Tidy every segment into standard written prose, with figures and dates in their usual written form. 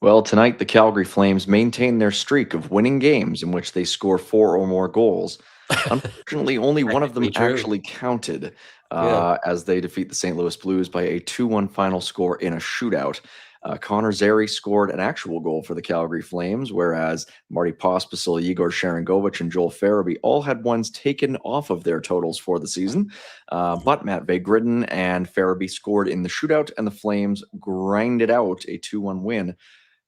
Well, tonight the Calgary Flames maintain their streak of winning games in which they score four or more goals. Unfortunately, only one of them Technically true. actually counted Yeah. as they defeat the St. Louis Blues by a 2-1 final score in a shootout. Connor Zary scored an actual goal for the Calgary Flames, whereas Marty Pospisil, Igor Sharangovich, and Joel Farabee all had ones taken off of their totals for the season. But Matt Vagridden and Farabee scored in the shootout, and the Flames grinded out a 2-1 win,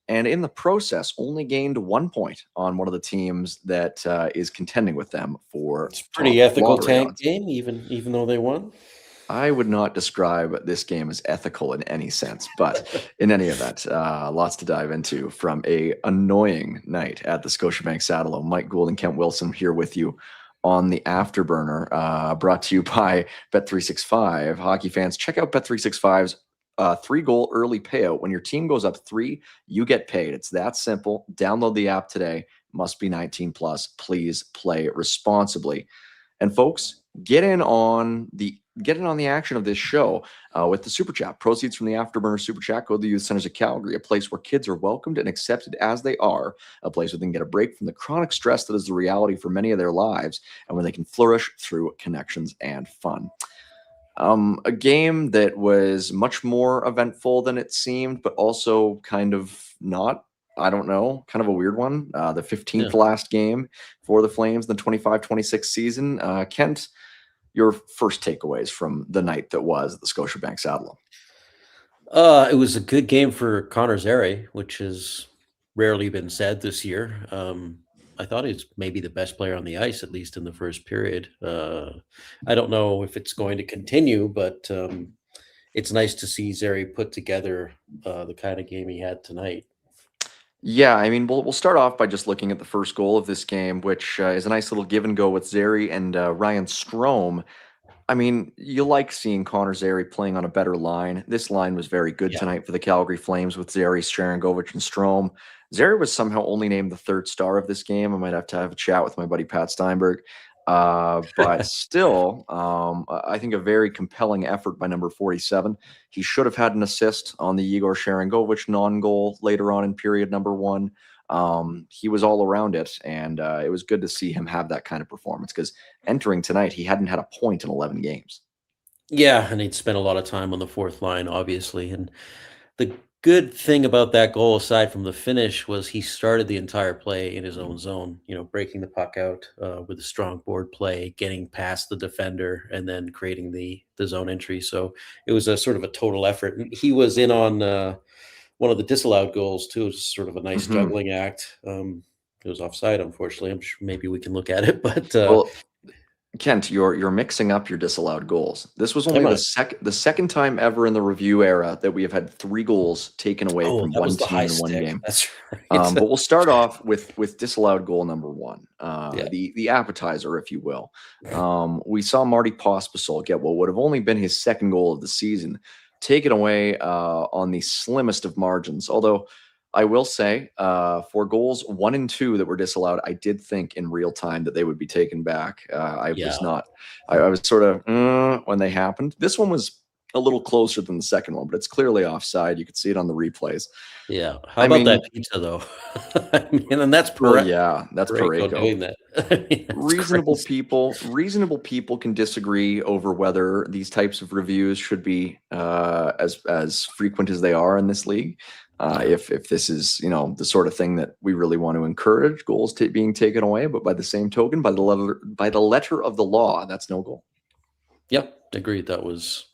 and in the process only gained 1 point on one of the teams that is contending with them for It's a pretty top ethical lottery tank odds. game, even though they won. I would not describe this game as ethical in any sense, but in any event, lots to dive into from a annoying night at the Scotiabank Saddledome. Mike Gould and Kent Wilson here with you on the Afterburner, brought to you by Bet365. Hockey fans, check out Bet365's 3-goal early payout. When your team goes up 3, you get paid. It's that simple. Download the app today. Must be 19 plus. Please play responsibly. And folks, get in on the action of this show with the Super Chat. Proceeds from the Afterburner Super Chat go to the Youth Centers of Calgary, a place where kids are welcomed and accepted as they are, a place where they can get a break from the chronic stress that is the reality for many of their lives, and where they can flourish through connections and fun. A game that was much more eventful than it seemed, but also kind of not. I don't know, kind of a weird one. The 15th Yeah. last game for the Flames in the 25-26 season. Kent, your first takeaways from the night that was the Scotiabank Saddledome. It was a good game for Connor Zary, which has rarely been said this year. I thought he's maybe the best player on the ice, at least in the first period. I don't know if it's going to continue, but it's nice to see Zary put together the kind of game he had tonight. Yeah, I mean, we'll start off by just looking at the first goal of this game, which is a nice little give and go with Zary and Ryan Strome. I mean, you like seeing Connor Zary playing on a better line. This line was very good Yeah. tonight for the Calgary Flames with Zary, Sharangovich, and Strome. Zary was somehow only named the third star of this game. I might have to have a chat with my buddy Pat Steinberg. But still, I think a very compelling effort by number 47. He should have had an assist on the Igor Sharangovich non-goal later on in period number 1. He was all around it, and it was good to see him have that kind of performance because entering tonight, he hadn't had a point in 11 games. Yeah, and he'd spent a lot of time on the fourth line, obviously. And the good thing about that goal, aside from the finish, was he started the entire play in his own zone, breaking the puck out with a strong board play, getting past the defender, and then creating the zone entry. So it was a sort of a total effort. And he was in on one of the disallowed goals, too. It's sort of a nice Mhm. juggling act. It was offside, unfortunately. I'm sure maybe we can look at it, but Well, Kent, you're mixing up your disallowed goals. This was only am the I? second time ever in the review era that we have had 3 goals taken away Oh, from that was one the team high in one stick. game. That's right. But we'll start off with disallowed goal number 1, Yeah. the appetizer, if you will. We saw Marty Pospisil get what would have only been his second goal of the season, taken away on the slimmest of margins. Although I will say, for goals 1 and 2 that were disallowed, I did think in real time that they would be taken back. I Yeah. was not. I was sort of when they happened. This one was a little closer than the second one, but it's clearly offside. You could see it on the replays. Yeah. How I about that mean, pizza, though? I mean, and that's well, yeah, that's Pareko Pareko. doing that. I mean, that's crazy. Reasonable people can disagree over whether these types of reviews should be as frequent as they are in this league. Yeah. If this is the sort of thing that we really want to encourage, goals being taken away, but by the same token, by the letter of the law, that's no goal. Yep. Agreed. That was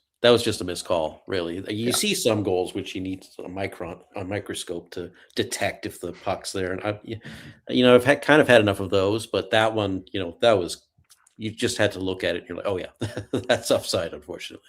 just a missed call, really. You Yeah. see some goals which you need a microscope to detect if the puck's there. And I've kind of had enough of those, but that one, that was you just had to look at it. And you're like, oh yeah, that's offside, unfortunately.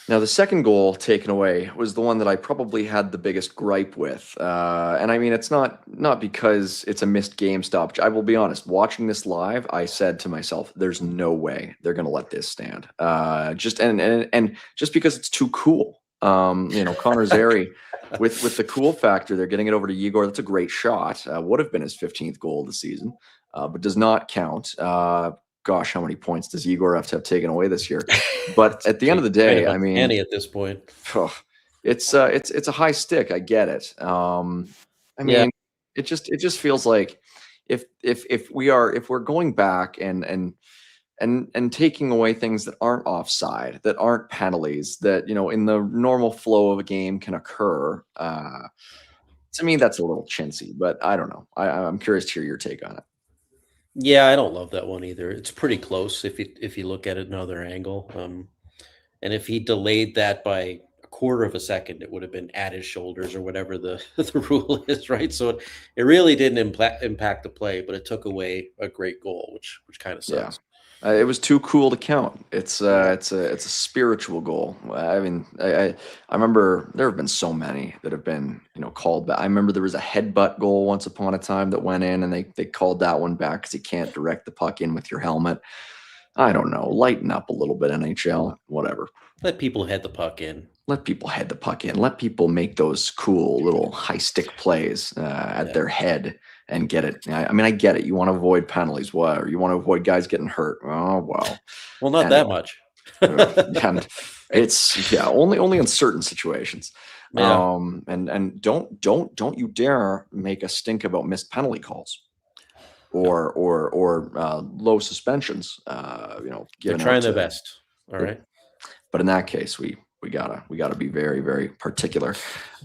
Now, the second goal taken away was the one that I probably had the biggest gripe with, and I mean it's not because it's a missed game stoppage. I will be honest. Watching this live, I said to myself, "There's no way they're going to let this stand." And just because it's too cool. Connor Zary with the cool factor, they're getting it over to Igor. That's a great shot. Would have been his 15th goal of the season, but does not count. Gosh, how many points does Igor have to have taken away this year? But at the end of the Kind day, of I mean, uncanny at this point. it's a high stick. I get it. I Yeah. mean, it just feels like if we're going back and taking away things that aren't offside, that aren't penalties, that in the normal flow of a game can occur. To me, that's a little chintzy, but I don't know. I'm curious to hear your take on it. Yeah, I don't love that one either. It's pretty close if you look at it another angle. And if he delayed that by a quarter of a second, it would have been at his shoulders or whatever the, the rule is, right? So it really didn't impact the play, but it took away a great goal, which kind of Yeah. sucks. It was too cool to count. It's Yeah. it's a spiritual goal. I mean, I remember there have been so many that have been called back. I remember there was a headbutt goal once upon a time that went in, and they called that one back because you can't direct the puck in with your helmet. I don't know. Lighten up a little bit, NHL. Whatever. Let people head the puck in. Let people head the puck in. Let people make those cool little high stick plays at Yeah. their head and get it. I mean, I get it. You want to avoid penalties, what? Or you want to avoid guys getting hurt. Oh well. Well, not that Anyway, much. and it's only in certain situations. Yeah. And don't you dare make a stink about missed penalty calls No. or low suspensions. They're Given trying out their to. best. All right. But in that case, we gotta be very, very particular.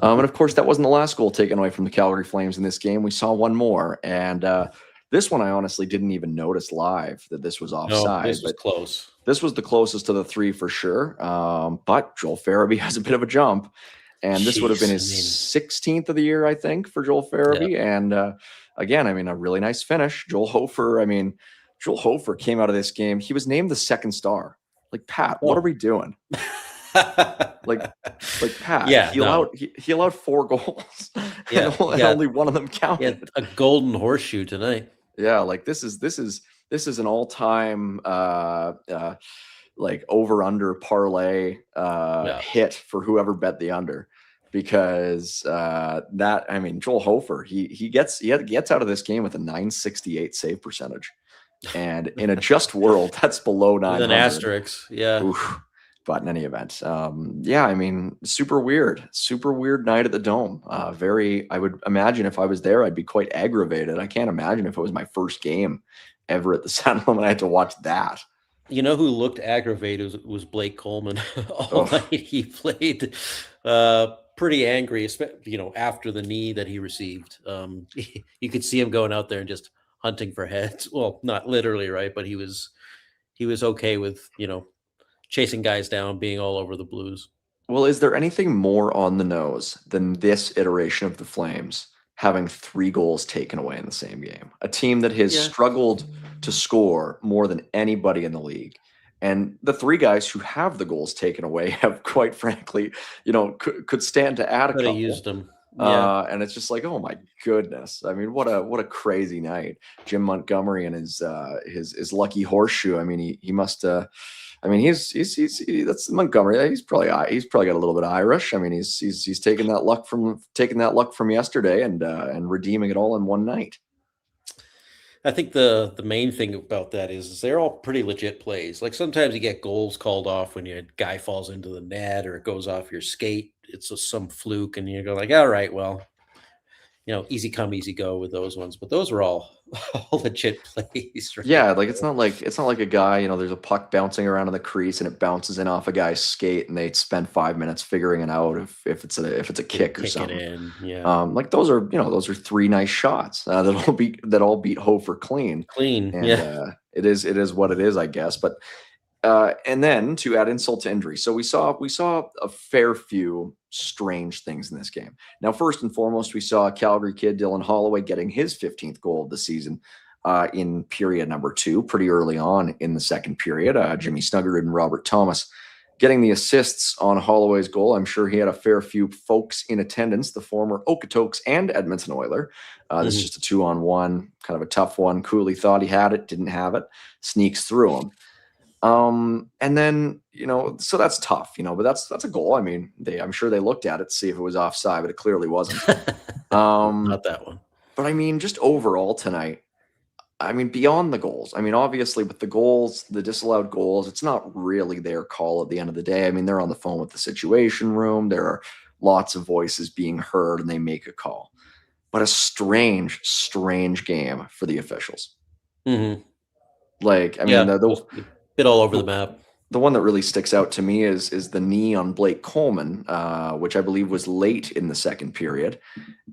And of course, that wasn't the last goal taken away from the Calgary Flames in this game. We saw one more, and this one I honestly didn't even notice live that this was No, offside. this was But close. this was the closest to the three for sure. But Joel Farabee has a bit of a jump, and this would have been Jeez, his 16th of the year, I think, for Joel yeah. Farabee. And again, I mean, a really nice finish. Joel Hofer came out of this game. He was named the second star. Like, Pat, what are Oh. we doing? Like Pat, Yeah, he no. allowed 4 goals, Yeah, and he got only one of them he had counted. a golden horseshoe tonight. Yeah, like this is an all-time like over/under parlay Yeah. hit for whoever bet the under, because that I mean Joel Hofer he gets out of this game with a 968 save percentage, and in a just world that's below With an 900. asterisk. Yeah. Oof. But in any event, yeah, I mean, super weird night at the Dome. I would imagine if I was there, I'd be quite aggravated. I can't imagine if it was my first game ever at the Saddledome and I had to watch that. You know who looked aggravated was Blake Coleman. All Oh, night he played pretty angry, after the knee that he received. You could see him going out there and just hunting for heads. Well, not literally, right? But he was okay with, chasing guys down, being all over the Blues. well, is there anything more on the nose than this iteration of the Flames having 3 goals taken away in the same game? A team that has Yeah. struggled to score more than anybody in the league. And the 3 guys who have the goals taken away have, quite frankly, could stand to add a Could have couple. used him. Yeah. And it's just like, oh my goodness! I mean, what a crazy night. Jim Montgomery and his lucky horseshoe. I mean, he must. I mean, that's Montgomery. He's probably got a little bit of Irish. I mean, he's taking that luck from yesterday and redeeming it all in one night. I think the main thing about that is they're all pretty legit plays. Like sometimes you get goals called off when your guy falls into the net or it goes off your skate. It's some fluke, and you go like, all right, well, easy come, easy go with those ones. But those were all all legit plays, right? Yeah, like it's not like a guy, there's a puck bouncing around in the crease and it bounces in off a guy's skate and they spend 5 minutes figuring it out if it's a kick or Kick it something. in, yeah, Like those are 3 nice shots that all beat Hofer clean, clean, and yeah. it is what it is, I guess. But and then to add insult to injury, so we saw a fair few strange things in this game. Now, first and foremost, we saw Calgary kid Dylan Holloway getting his 15th goal of the season in period number 2, pretty early on in the second period. Jimmy Snuggerud and Robert Thomas getting the assists on Holloway's goal. I'm sure he had a fair few folks in attendance, the former Okotoks and Edmonton Oiler. This is Mhm. just a 2-on-1, kind of a tough one. Cooley thought he had it, didn't have it, sneaks through him. And then, so that's tough, but that's a goal. I mean, I'm sure they looked at it to see if it was offside, but it clearly wasn't. Not that one. But I mean, just overall tonight, I mean, beyond the goals, I mean, obviously with the goals, the disallowed goals, it's not really their call at the end of the day. I mean, they're on the phone with the situation room. There are lots of voices being heard and they make a call. but a strange game for the officials. Mm-hmm. Like, I mean, Yeah, a bit all over the map. the one that really sticks out to me is the knee on Blake Coleman, which I believe was late in the second period.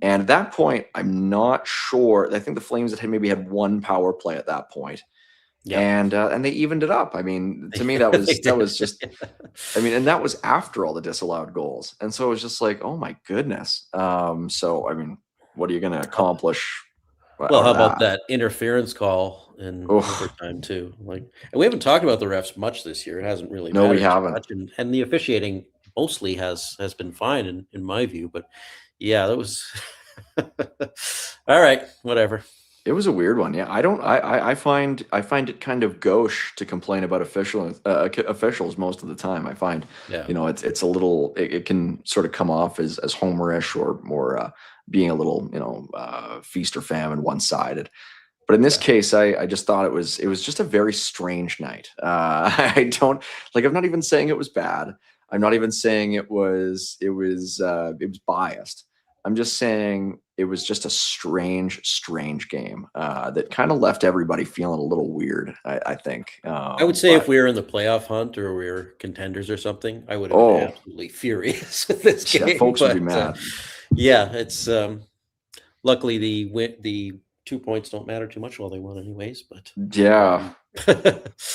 And at that point, I'm not sure. I think the Flames had maybe had one power play at that point, Yeah, and they evened it up. I mean, to me, that was just. I mean, and that was after all the disallowed goals, and so it was just like, oh my goodness. So I mean, what are you going to accomplish Well, out how of about that? that interference call in Oh overtime too? Like, and we haven't talked about the refs much this year. It hasn't really no, we mattered too haven't. much, and the officiating mostly has been fine in my view. But yeah, that was all right. Whatever. It was a weird one. Yeah, I don't. I find it kind of gauche to complain about officials most of the time. I find, Yeah, it's a little. It can sort of come off as homerish or more being a little feast or famine one sided. But in this yeah. case, I just thought it was just a very strange night. I don't like. I'm not even saying it was bad. I'm not even saying it was biased. I'm just saying it was just a strange game that kind of left everybody feeling a little weird. I think. I would say if But we were in the playoff hunt or we were contenders or something, I would have been oh absolutely furious with this yeah, game. folks would be But mad. yeah, it's luckily the 2 points don't matter too much while they won anyways. But Yeah. um,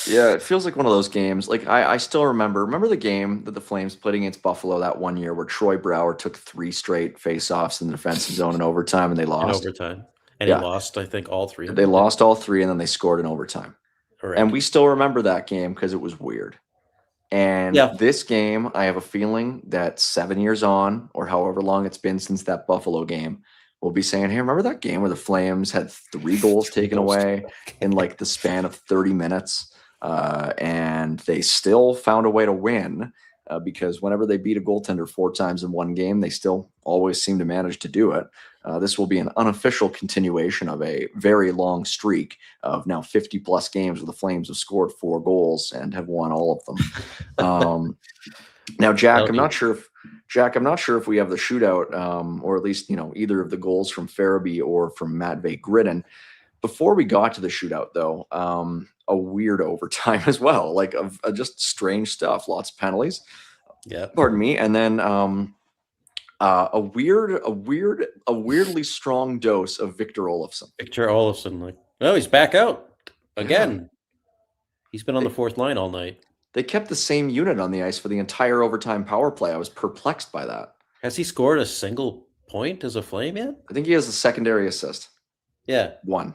Yeah, it feels like one of those games. Like I still remember the game that the Flames played against Buffalo that one year where Troy Brower took 3 straight face-offs in the defensive zone in overtime and they in lost. overtime, and he Yeah, lost, I think, all three of they them. Yeah, lost all 3 and then they scored in overtime. And correct. we still remember that game because it was weird. And Yeah, this game, I have a feeling that 7 years on, or however long it's been since that Buffalo game, we'll be saying, "Hey, remember that game where the Flames had 3 goals three taken goals to away in like the span of 30 minutes, and they still found a way to win because whenever they beat a goaltender 4 times in one game, they still always seem to manage to do it." This will be an unofficial continuation of a very long streak of now 50 plus games where the Flames have scored 4 goals and have won all of them. Um, now, That'll be I'm not sure if we have the shootout, or at least either of the goals from Farabee or from Matvey Gridden. Before we got to the shootout, though, a weird overtime as well, like of just strange stuff, lots of penalties. yeah. Pardon me, and then a weirdly strong dose of Victor Olofsson. Victor Olofsson, like, oh, he's back out Yeah, again. He's been on the they, fourth line all night. they kept the same unit on the ice for the entire overtime power play. I was perplexed by that. Has he scored a single point as a Flame yet? I think he has a secondary assist. Yeah, One.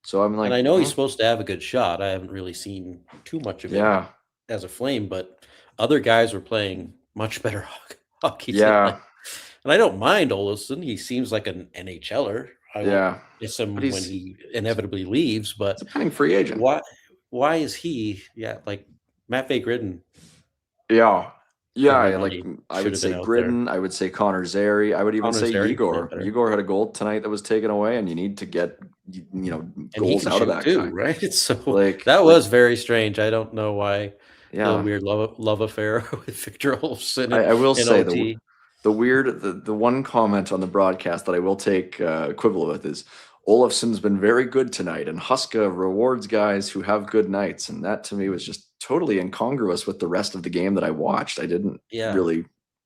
So I'm and like, I know he's supposed to have a good shot. I haven't really seen too much of it yeah, as a Flame, but other guys were playing much better hockey tonight. yeah, And I don't mind Olofsson. He seems like an NHLer. I won't yeah. miss him But when he's he inevitably leaves, he's but a pending free agent. why is he like Matvey Gridden Yeah. for Yeah, my like money I should would have say been out there. Gridden, I would say Connor Zary, I would even Connor say Zary playing Igor. better. Igor had a goal tonight that was taken away, and you need to get And he goals can out of shoot that too, guy. right? So Like that was very strange. I don't know why the yeah. weird love affair with Victor Olofsson I will in say OT. the one comment on the broadcast that I will take quibble with is Olofsson's been very good tonight, and Huska rewards guys who have good nights, and that to me was just totally incongruous with the rest of the game that I watched. I didn't Yeah. really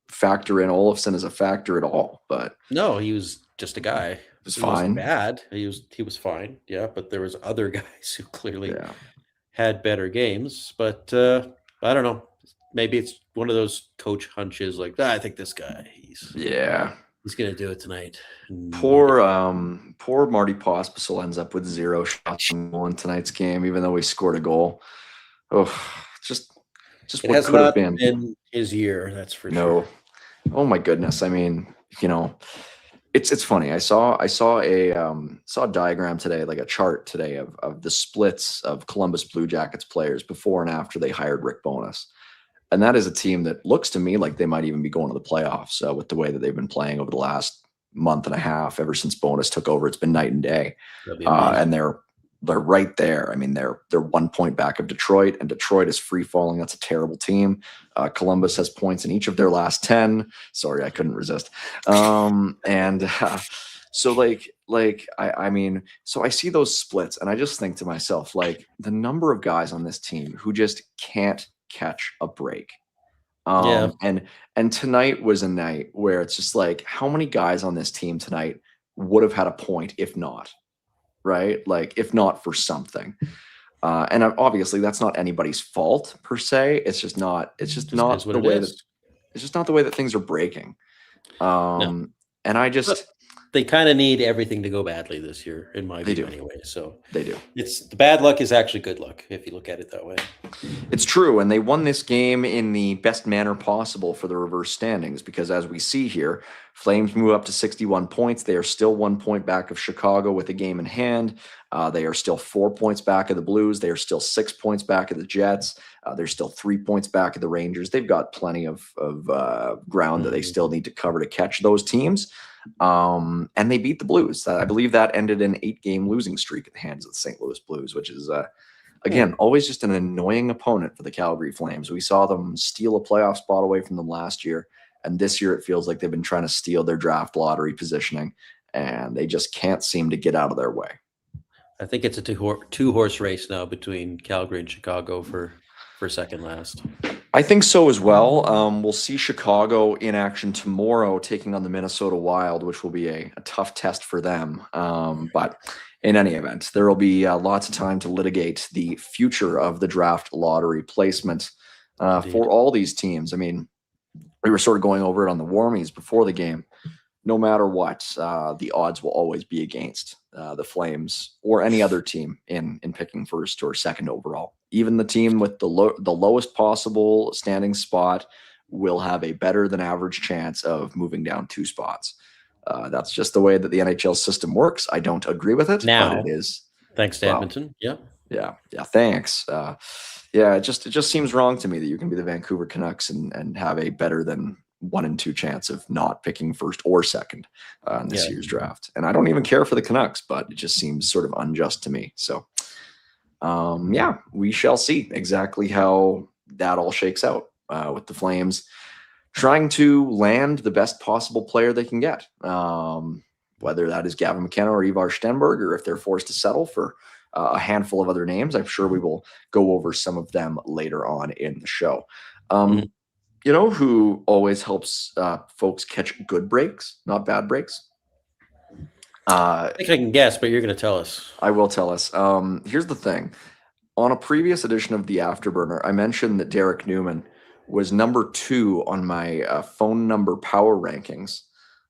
factor in Olofsson as a factor at all, but No, he was just a guy. it's He wasn't fine. bad. He was fine. Yeah, but there was other guys who clearly Yeah, had better games. But I don't know. Maybe it's one of those coach hunches like, I think this guy, yeah. he's gonna do it tonight. And he Poor did. poor Marty Pospisil ends up with 0 shots on goal in tonight's game, even though he scored a goal. Oh, just It what has could have not been. been his year, that's for sure. No. Oh my goodness. I mean, it's funny. I saw a diagram today, like a chart today of the splits of Columbus Blue Jackets players before and after they hired Rick Bowness. And that is a team that looks to me like they might even be going to the playoffs with the way that they've been playing over the last month and a half. Ever since Bowness took over, it's been night and day. That'd be amazing. And they're right there. I mean, they're 1 point back of Detroit, and Detroit is free falling. That's a terrible team. Columbus has points in each of their last 10. Sorry, I couldn't resist. And So I mean, so I see those splits and I just think to myself, like the number of guys on this team who just can't catch a break. Yeah, And tonight was a night where it's just like, how many guys on this team tonight would have had a point if not, right? Like if not for something. And obviously that's not anybody's fault per se. It's just not. It's just just is not what the it way that. is. It's just not the way that things are breaking. No, And I but just they kind of need everything to go badly this year, in my they view, do. anyway. So They do. it's the bad luck is actually good luck if you look at it that way. It's true, and they won this game in the best manner possible for the reverse standings because, as we see here, Flames move up to 61 points. They are still 1 point back of Chicago with a game in hand. They are still 4 points back of the Blues. They are still 6 points back of the Jets. They're still 3 points back of the Rangers. They've got plenty of ground that they Mhm. still need to cover to catch those teams. And they beat the Blues. I believe that ended an 8-game losing streak at the hands of the St. Louis Blues, which is Hmm. again, always just an annoying opponent for the Calgary Flames. We saw them steal a playoff spot away from them last year, and this year it feels like they've been trying to steal their draft lottery positioning, and they just can't seem to get out of their way. I think it's a two horse race now between Calgary and Chicago for second last. I think so as well. We'll see Chicago in action tomorrow, taking on the Minnesota Wild, which will be a tough test for them. But in any event, there will be lots of time to litigate the future of the draft lottery placement Indeed. for all these teams. I mean, we were sort of going over it on the warmies before the game. No matter what, the odds will always be against the Flames or any other team in picking first or second overall. Even the team with the lowest possible standing spot will have a better than average chance of moving down 2 spots. That's just the way that the NHL system works. I don't agree with it, but it Now, is. thanks to Well, Edmonton. Yeah. yeah. Thanks. Yeah, it just seems wrong to me that you can be the Vancouver Canucks and have a better than 1 in 2 chance of not picking first or second in this Yeah. year's draft. And I don't even care for the Canucks, but it just seems sort of unjust to me. So, yeah, we shall see exactly how that all shakes out with the Flames trying to land the best possible player they can get. Whether that is Gavin McKenna or Ivar Stenberg, or if they're forced to settle for a handful of other names. I'm sure we will go over some of them later on in the show. Mhm. You know who always helps folks catch good breaks, not bad breaks? I think I can guess, but you're going to tell us. I will tell us. Here's the thing. On a previous edition of the Afterburner, I mentioned that Derek Newman was number 2 on my phone number power rankings.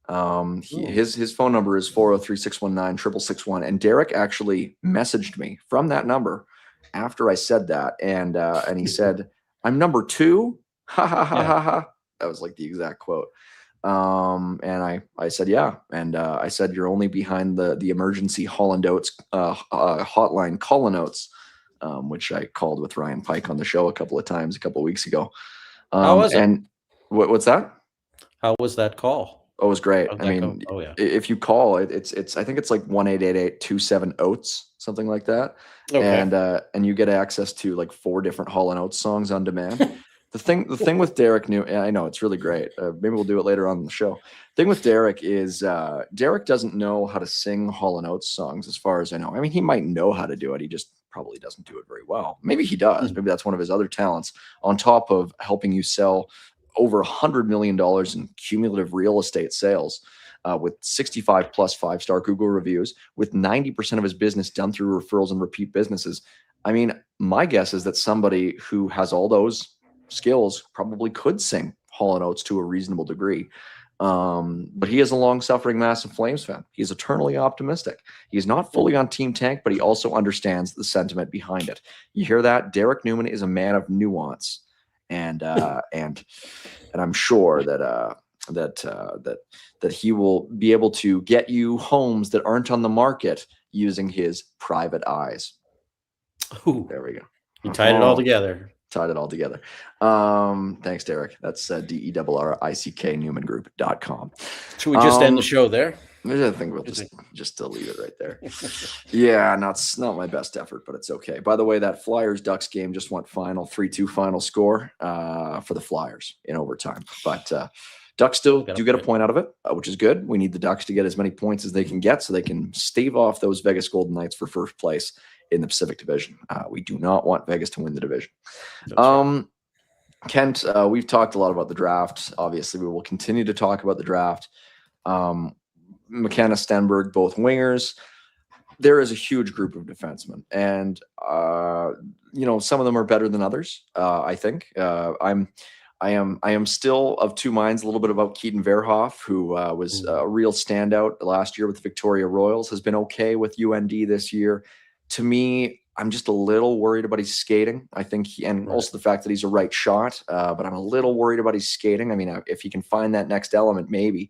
Oh. His phone number is 403-619-6661. And Derek actually messaged me from that number after I said that. And he said, I'm number 2. Ha ha ha Yeah. ha ha. That was like the exact quote. And I said, yeah. And I said, you're only behind the emergency Holland Oates hotline Colin Oates, which I called with Ryan Pike on the show a couple of times a couple of weeks ago. How was it? And what's that? How was that call? Oh, it was great. How'd I that go? mean, Oh, yeah. if you call it, I think it's like 1-888-27-OATS, something like that. Okay. And you get access to like 4 different Hall and Oates songs on demand. The thing with Derek New, I know it's really great. Maybe we'll do it later on in the show. Thing with Derek is Derek doesn't know how to sing Hall and Oates songs, as far as I know. I mean, he might know how to do it. He just probably doesn't do it very well. Maybe he does. Hmm. Maybe that's one of his other talents. On top of helping you sell over $100 million in cumulative real estate sales. With 65 plus 5-star Google reviews, with 90% of his business done through referrals and repeat businesses. I mean, my guess is that somebody who has all those skills probably could sing Hall & Oates to a reasonable degree. But he is a long-suffering massive Flames fan. He's eternally optimistic. He's not fully on Team Tank, but he also understands the sentiment behind it. You hear that? Derek Newman is a man of nuance, and I'm sure that he will be able to get you homes that aren't on the market using his private eyes. Ooh, There we go. you tied it all together. Tied it all together. Thanks, Derek. That's DERRICK Newmangroup.com. Should we just end the show there? I think we'll just leave it right there. Yeah, not my best effort, but it's okay. By the way, that Flyers-Ducks game just went final, 3-2 final score for the Flyers in overtime. But Ducks still Got a do get a point. point out of it, which is good. We need the Ducks to get as many points as they can get so they can stave off those Vegas Golden Knights for first place in the Pacific Division. We do not want Vegas to win the division. That's right. Kent, we've talked a lot about the draft. Obviously, we will continue to talk about the draft. McKenna, Stenberg, both wingers. There is a huge group of defensemen, and some of them are better than others. I think I am still of two minds a little bit about Keaton Verhoff, who was a real standout last year with the Victoria Royals, has been okay with UND this year. To me, I'm just a little worried about his skating. I think also the fact that he's a right shot, but I'm a little worried about his skating. I mean, if he can find that next element, maybe.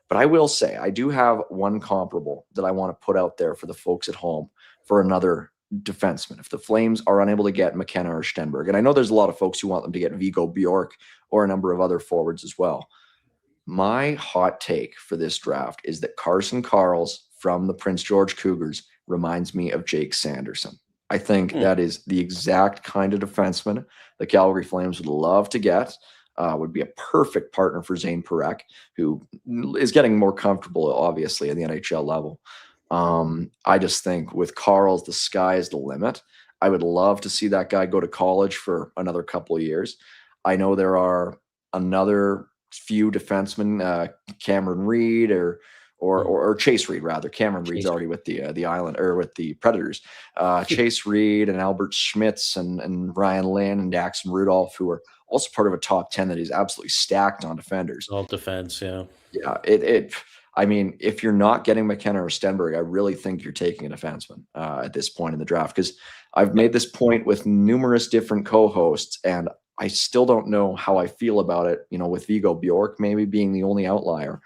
But I will say, I do have one comparable that I want to put out there for the folks at home for another defenseman. If the Flames are unable to get McKenna or Stenberg, and I know there's a lot of folks who want them to get Vigo Bjork or a number of other forwards as well. My hot take for this draft is that Carson Karls from the Prince George Cougars reminds me of Jake Sanderson. I think that is the exact kind of defenseman the Calgary Flames would love to get. Would be a perfect partner for Zayne Parekh, who is getting more comfortable, obviously, at the NHL level. I just think with Karls, the sky is the limit. I would love to see that guy go to college for another couple of years. I know there are another few defensemen, Cameron Reed or Chase Reed, rather. Cameron Reed's already with the Island or with the Predators. Chase Reed and Albert Schmitz and Ryan Lynn and Daxon Rudolph, who are also part of a top 10 that is absolutely stacked on defenders. All defense, yeah. Yeah, I mean, if you're not getting McKenna or Stenberg, I really think you're taking a defenseman at this point in the draft, because I've made this point with numerous different co-hosts, and I still don't know how I feel about it, with Vigo Bjork maybe being the only outlier.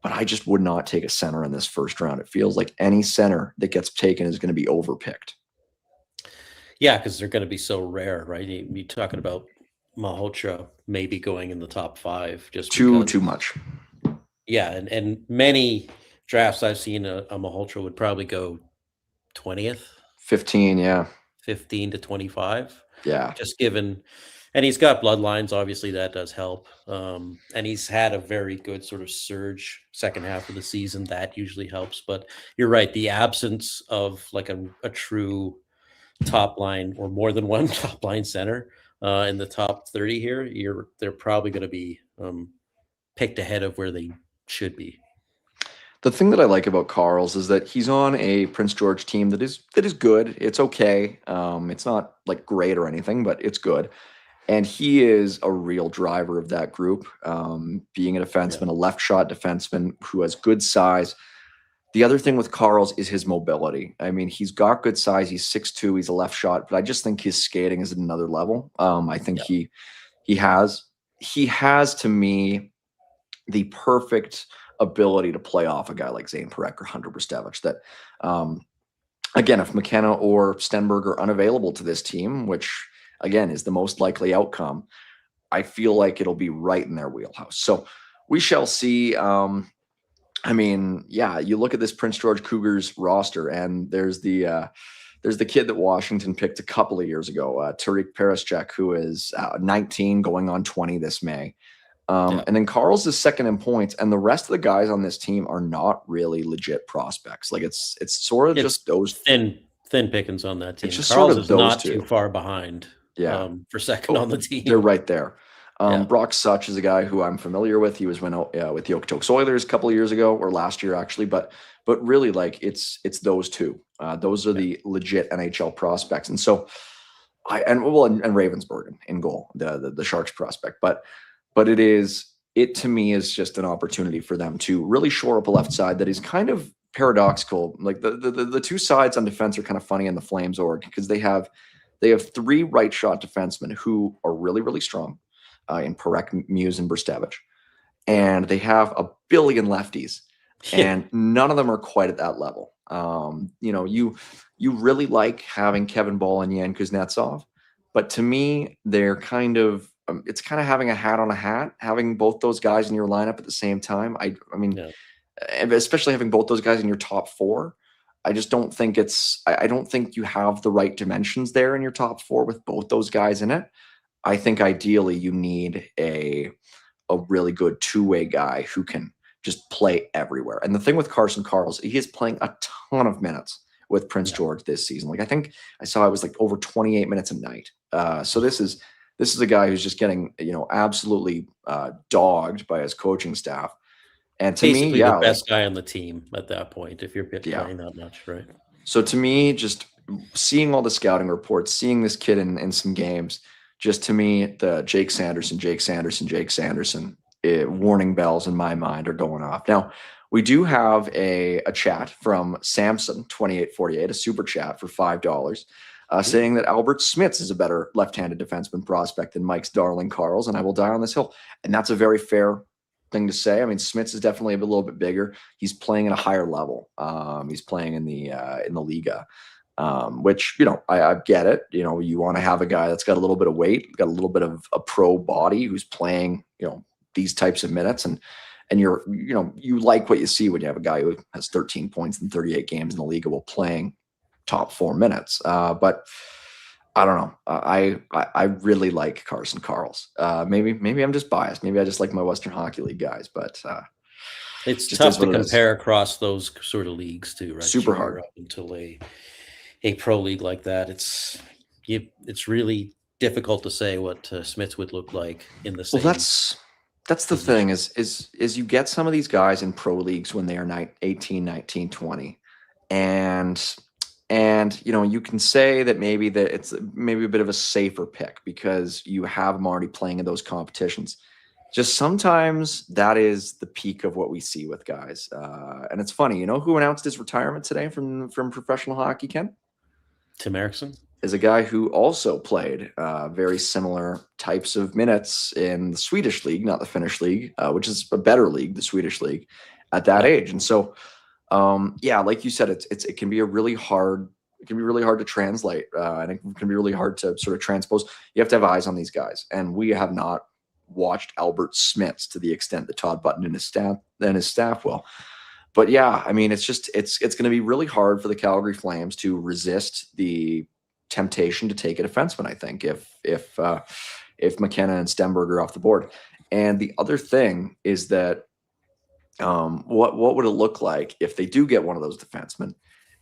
But I just would not take a center in this first round. It feels like any center that gets taken is going to be overpicked. Yeah, because they're going to be so rare, right? You're talking about Malhotra maybe going in the top 5, just too because, much. Yeah, and many drafts I've seen, a Malhotra would probably go 20th, 15, yeah, 15 to 25. Yeah, just given, and he's got bloodlines. Obviously, that does help. And he's had a very good sort of surge second half of the season. That usually helps. But you're right. The absence of like a true top line or more than one top line center in the top 30 here, they're probably going to be picked ahead of where they should be. The thing that I like about Karls is that he's on a Prince George team that is good. It's okay. It's not like great or anything, but it's good. And he is a real driver of that group, being a defenseman, a left shot defenseman who has good size. The other thing with Karls is his mobility. I mean, he's got good size. He's 6'2". He's a left shot, but I just think his skating is at another level. I think he has to me the perfect ability to play off a guy like Zayne Parekh or Hunter Brzustevich. That again, if McKenna or Stenberg are unavailable to this team, which again is the most likely outcome, I feel like it'll be right in their wheelhouse. So we shall see. I mean, yeah, you look at this Prince George Cougars roster, and there's the kid that Washington picked a couple of years ago, Tariq Paraschek, who is 19 going on 20 this May. And then Karls is second in points, and the rest of the guys on this team are not really legit prospects. Like it's sort of just those thin pickings on that team. It's just Karls sort of is those not two. too far behind. For second on the team. They're right there. Brock Such is a guy who I'm familiar with. He was with the Okotoks Oilers a couple of years ago, or last year actually. But really, like it's those two. Those are the legit NHL prospects. And so, and Ravensburg in goal, the Sharks prospect. But it to me is just an opportunity for them to really shore up a left side that is kind of paradoxical. Like the two sides on defense are kind of funny in the Flames org, because they have 3 right shot defensemen who are really, really strong in Parekh, Muse, and Brzustevich. And they have a billion lefties, and none of them are quite at that level. You really like having Kevin Ball and Yan Kuznetsov, but to me, they're kind of it's kind of having a hat on a hat, having both those guys in your lineup at the same time. I mean, especially having both those guys in your top 4. I just don't think I don't think you have the right dimensions there in your top 4 with both those guys in it. I think ideally you need a a really good two-way guy who can just play everywhere. And the thing with Carson Carls, he is playing a ton of minutes with Prince Yeah. George this season. Like I think I saw it was like over 28 minutes a night. So this is a guy who's just getting, absolutely dogged by his coaching staff. And to me, Basically the yeah, like, best guy on the team at that point if you're yeah. playing that much, right? So to me, just seeing all the scouting reports, seeing this kid in some games, just to me, the Jake Sanderson, warning bells in my mind are going off. Now, we do have a chat from Samson 2848, a super chat for $5, saying that Albert Smits is a better left-handed defenseman prospect than Mike's darling Carls, and I will die on this hill. And that's a very fair thing to say. I mean, Smits is definitely a little bit bigger. He's playing at a higher level. He's playing in the Liga, which, I get it. You want to have a guy that's got a little bit of weight, got a little bit of a pro body, who's playing, these types of minutes, and you like what you see when you have a guy who has 13 points in 38 games in the Liga while playing top 4 minutes. But I don't know. I really like Carson Carls. Maybe I'm just biased. Maybe I just like my Western Hockey League guys, but it's just tough to what it is. compare across those sort of leagues too, right? Super hard. Up until a pro league like that, it's really difficult to say what Smits would look like in the same. Well, that's the thing is you get some of these guys in pro leagues when they are 18, 19, 20, and you can say that maybe that it's maybe a bit of a safer pick because you have them already playing in those competitions. Just sometimes that is the peak of what we see with guys, and it's funny. You know who announced his retirement today from professional hockey, Ken? Tim Erickson is a guy who also played very similar types of minutes in the Swedish league, not the Finnish league, which is a better league, the Swedish league, at that age. And so, like you said, it can be really hard to translate, and it can be really hard to sort of transpose. You have to have eyes on these guys, and we have not watched Albert Smits to the extent that Todd Button and his staff will. But yeah, I mean, it's going to be really hard for the Calgary Flames to resist the temptation to take a defenseman, I think, if McKenna and Stenberg are off the board. And the other thing is that what would it look like if they do get one of those defensemen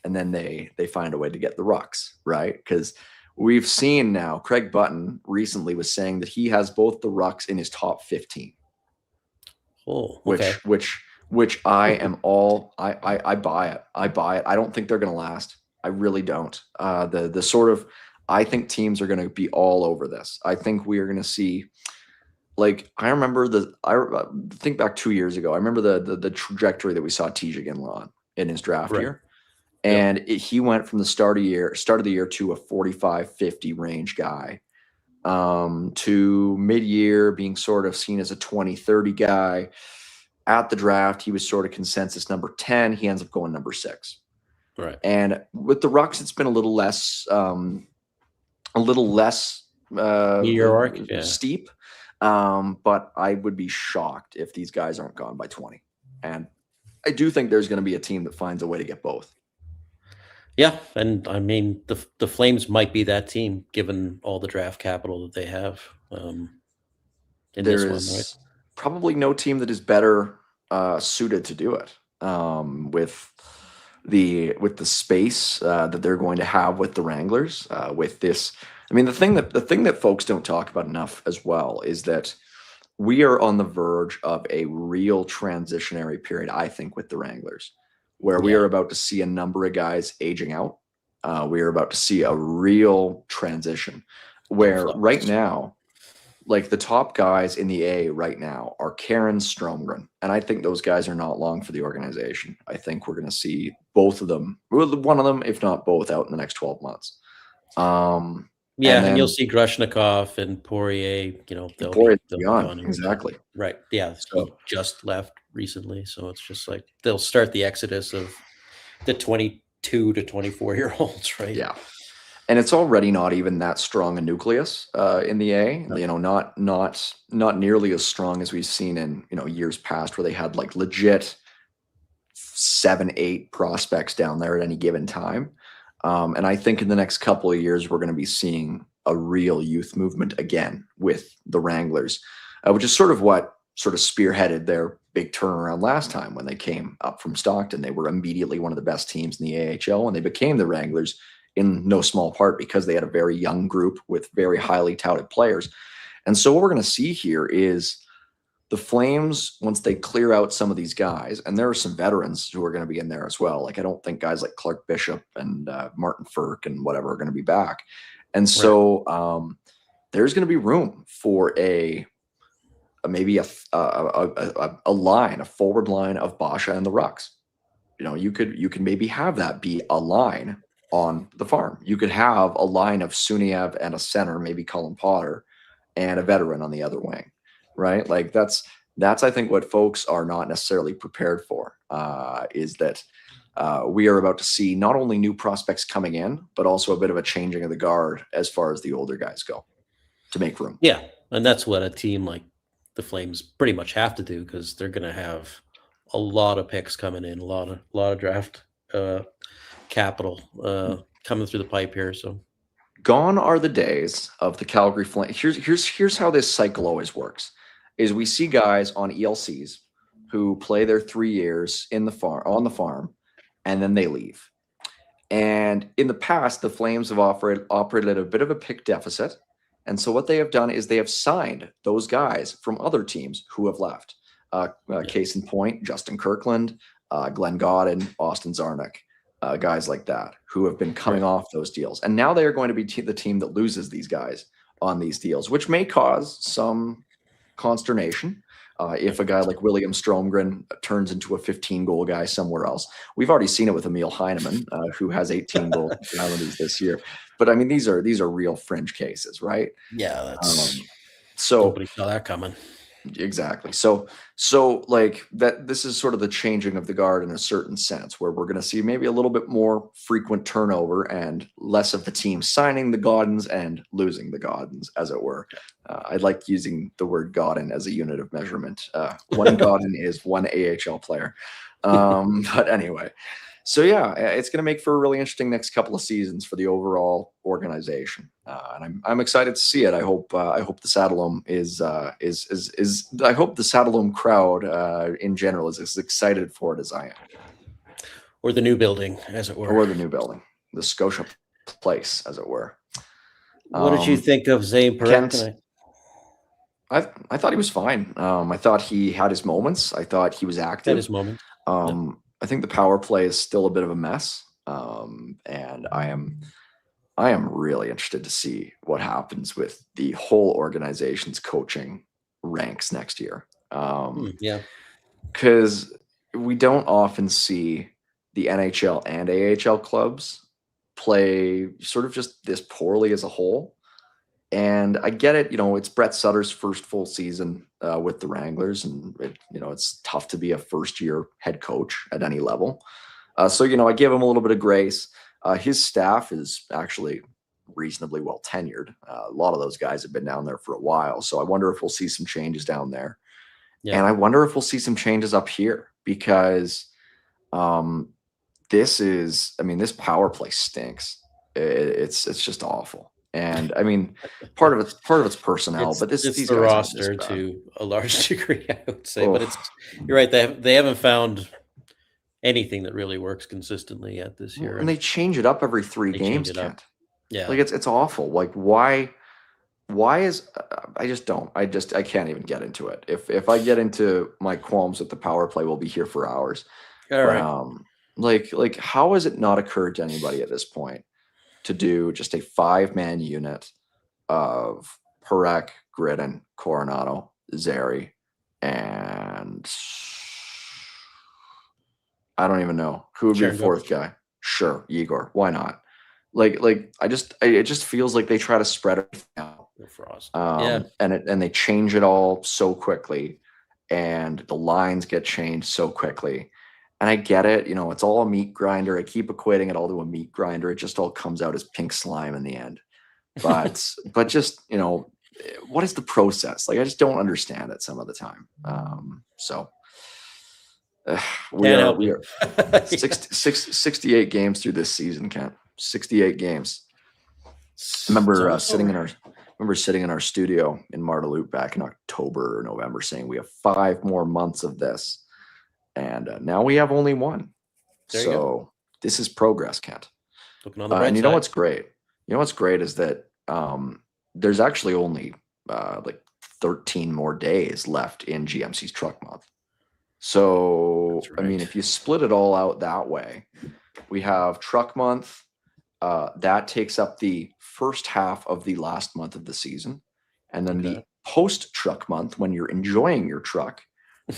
and then they find a way to get the Rucks, right? Because we've seen now Craig Button recently was saying that he has both the Rucks in his top 15. Oh, okay. Which I am all I buy it. I buy it. I don't think they're going to last. I really don't. The sort of, I think teams are going to be all over this. I think we are going to see, like, I remember I think back 2 years ago. I remember the trajectory that we saw Tijagin on in his draft year, and he went from the start of the year to a 45-50 range guy, to mid-year being sort of seen as a 20-30 guy. At the draft, he was sort of consensus number 10. He ends up going number 6. Right. And with the Rucks, it's been a little less meteoric, steep. But I would be shocked if these guys aren't gone by 20. And I do think there's going to be a team that finds a way to get both. Yeah, and I mean the Flames might be that team given all the draft capital that they have. There is probably no team that is better suited to do it with the space that they're going to have with the Wranglers. With this, I mean, the thing that folks don't talk about enough as well is that we are on the verge of a real transitionary period, I think, with the Wranglers, where we are about to see a number of guys aging out. We are about to see a real transition where right now, like the top guys in the A right now are Karen Stromgren. And I think those guys are not long for the organization. I think we're going to see both of them, one of them, if not both, out in the next 12 months. And you'll see Grushnikov and Poirier, they'll be gone. Exactly. Right. Yeah. So, he just left recently. So it's just like they'll start the exodus of the 22 to 24-year-olds, right? Yeah. And it's already not even that strong a nucleus in the A, not nearly as strong as we've seen in, years past where they had like legit 7-8 prospects down there at any given time. And I think in the next couple of years, we're going to be seeing a real youth movement again with the Wranglers, which is sort of what sort of spearheaded their big turnaround last time when they came up from Stockton. They were immediately one of the best teams in the AHL, and they became the Wranglers in no small part because they had a very young group with very highly touted players. And so what we're going to see here is the Flames, once they clear out some of these guys, and there are some veterans who are going to be in there as well. Like, I don't think guys like Clark Bishop and Martin Firk and whatever are going to be back. And so there's going to be room for maybe a line, a forward line of Basha and the Rucks. You could maybe have that be a line on the farm. You could have a line of Suniev and a center, maybe Colin Potter, and a veteran on the other wing, right? Like that's I think what folks are not necessarily prepared for, is that we are about to see not only new prospects coming in, but also a bit of a changing of the guard as far as the older guys go to make room. Yeah, and that's what a team like the Flames pretty much have to do, because they're going to have a lot of picks coming in, a lot of draft capital coming through the pipe here. So gone are the days of the Calgary Flames. Here's how this cycle always works: is we see guys on ELCs who play their 3 years on the farm, and then they leave. And in the past, the Flames have operated at a bit of a pick deficit. And so what they have done is they have signed those guys from other teams who have left. Case in point, Justin Kirkland, Glenn Godden, Austin Zarnik, guys like that who have been coming off those deals. And now they are going to be the team that loses these guys on these deals, which may cause some consternation if a guy like William Stromgren turns into a 15-goal guy somewhere else. We've already seen it with Emil Heineman, who has 18 goals for the Islanders this year. But I mean, these are real fringe cases, right? Yeah, that's so nobody saw that coming. Exactly. So like that, this is sort of the changing of the guard in a certain sense, where we're going to see maybe a little bit more frequent turnover and less of the team signing the Goddens and losing the Goddens, as it were. I like using the word Godden as a unit of measurement. One Godden is one AHL player. But anyway, so yeah, it's going to make for a really interesting next couple of seasons for the overall organization, and I'm excited to see it. I hope the Saddledome I hope the Saddledome crowd in general is as excited for it as I am. Or the new building, as it were. Or the new building, the Scotia Place, as it were. What did you think of Zayne Parekh? I thought he was fine. I thought he had his moments. I thought he was active. Had his moment. Yep. I think the power play is still a bit of a mess, and I am really interested to see what happens with the whole organization's coaching ranks next year. Yeah, because we don't often see the NHL and AHL clubs play sort of just this poorly as a whole. And I get it, it's Brett Sutter's first full season with the Wranglers, and it's tough to be a first-year head coach at any level. So I give him a little bit of grace. His staff is actually reasonably well tenured. A lot of those guys have been down there for a while, so I wonder if we'll see some changes down there. Yeah. And I wonder if we'll see some changes up here, because this power play stinks. It's just awful. And I mean, part of it's personnel, but these the guys roster to a large degree, I would say. But you're right. They haven't found anything that really works consistently yet this year. And they change it up every 3 games, Kent. Yeah, like it's awful. Like why is I can't even get into it. If I get into my qualms with the power play, we'll be here for hours. All right. Like how has it not occurred to anybody at this point to do just a 5-man unit of Parekh, Gridden, Coronado, Zary, and I don't even know who would be the 4th guy. Sure, Igor. Why not? It just feels like they try to spread it out. And they change it all so quickly, and the lines get changed so quickly. And I get it, it's all a meat grinder. I keep equating it all to a meat grinder. It just all comes out as pink slime in the end. But just, what is the process? Like, I just don't understand it some of the time. We are 68 games through this season, Kent. 68 games. I remember sitting in remember sitting in our studio in Marteloup back in October or November saying we have 5 more months of this. And now we have only one. There you go. This is progress, Kent. Looking on the bright and you side. know what's great? You know what's great is that there's actually only like 13 more days left in GMC's truck month. So, That's I mean, right. if you split it all out that way, we have truck month. That takes up the first half of the last month of the season. And then the post truck month, when you're enjoying your truck,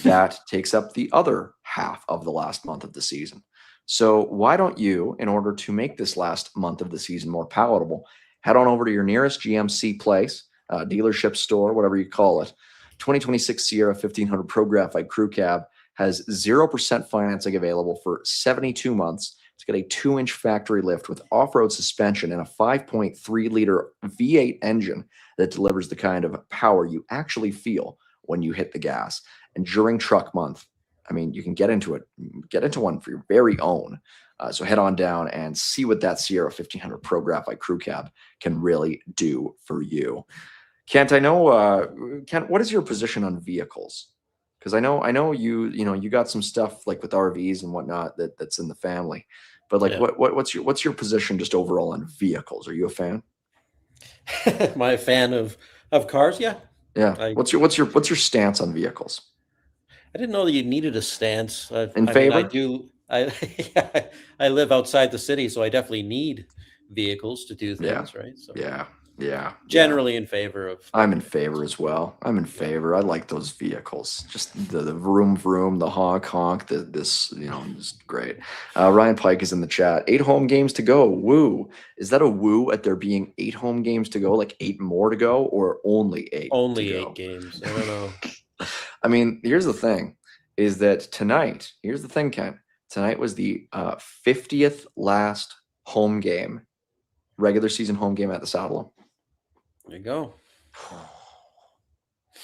that takes up the other half of the last month of the season. So why don't you, in order to make this last month of the season more palatable, head on over to your nearest GMC place, dealership store, whatever you call it. 2026 Sierra 1500 Pro Graphite Crew Cab has 0% financing available for 72 months. It's got a 2-inch factory lift with off-road suspension and a 5.3-liter V8 engine that delivers the kind of power you actually feel when you hit the gas. And during truck month, I mean, you can get into one for your very own. So head on down and see what that Sierra 1500 Pro Graphite Crew Cab can really do for you. Kent, I know, Kent, what is your position on vehicles? Because I know you got some stuff like with RVs and whatnot that's in the family, but like what's your position just overall on vehicles? Are you a fan? Am I a fan of cars? Yeah. Yeah. What's your stance on vehicles? I didn't know that you needed a stance. In favor? I do. I live outside the city, so I definitely need vehicles to do things, right? So yeah. Generally in favor of. I'm in favor as well. I'm in favor. I like those vehicles. Just the vroom vroom, the honk honk. This is great. Ryan Pike is in the chat. 8 home games to go. Woo! Is that a woo at there being 8 home games to go, like 8 more to go, or only 8? Only 8 games. I don't know. I mean, here's the thing: is that tonight? Here's the thing, Ken. Tonight was the 50th last home game, regular season home game at the Saddle. There you go.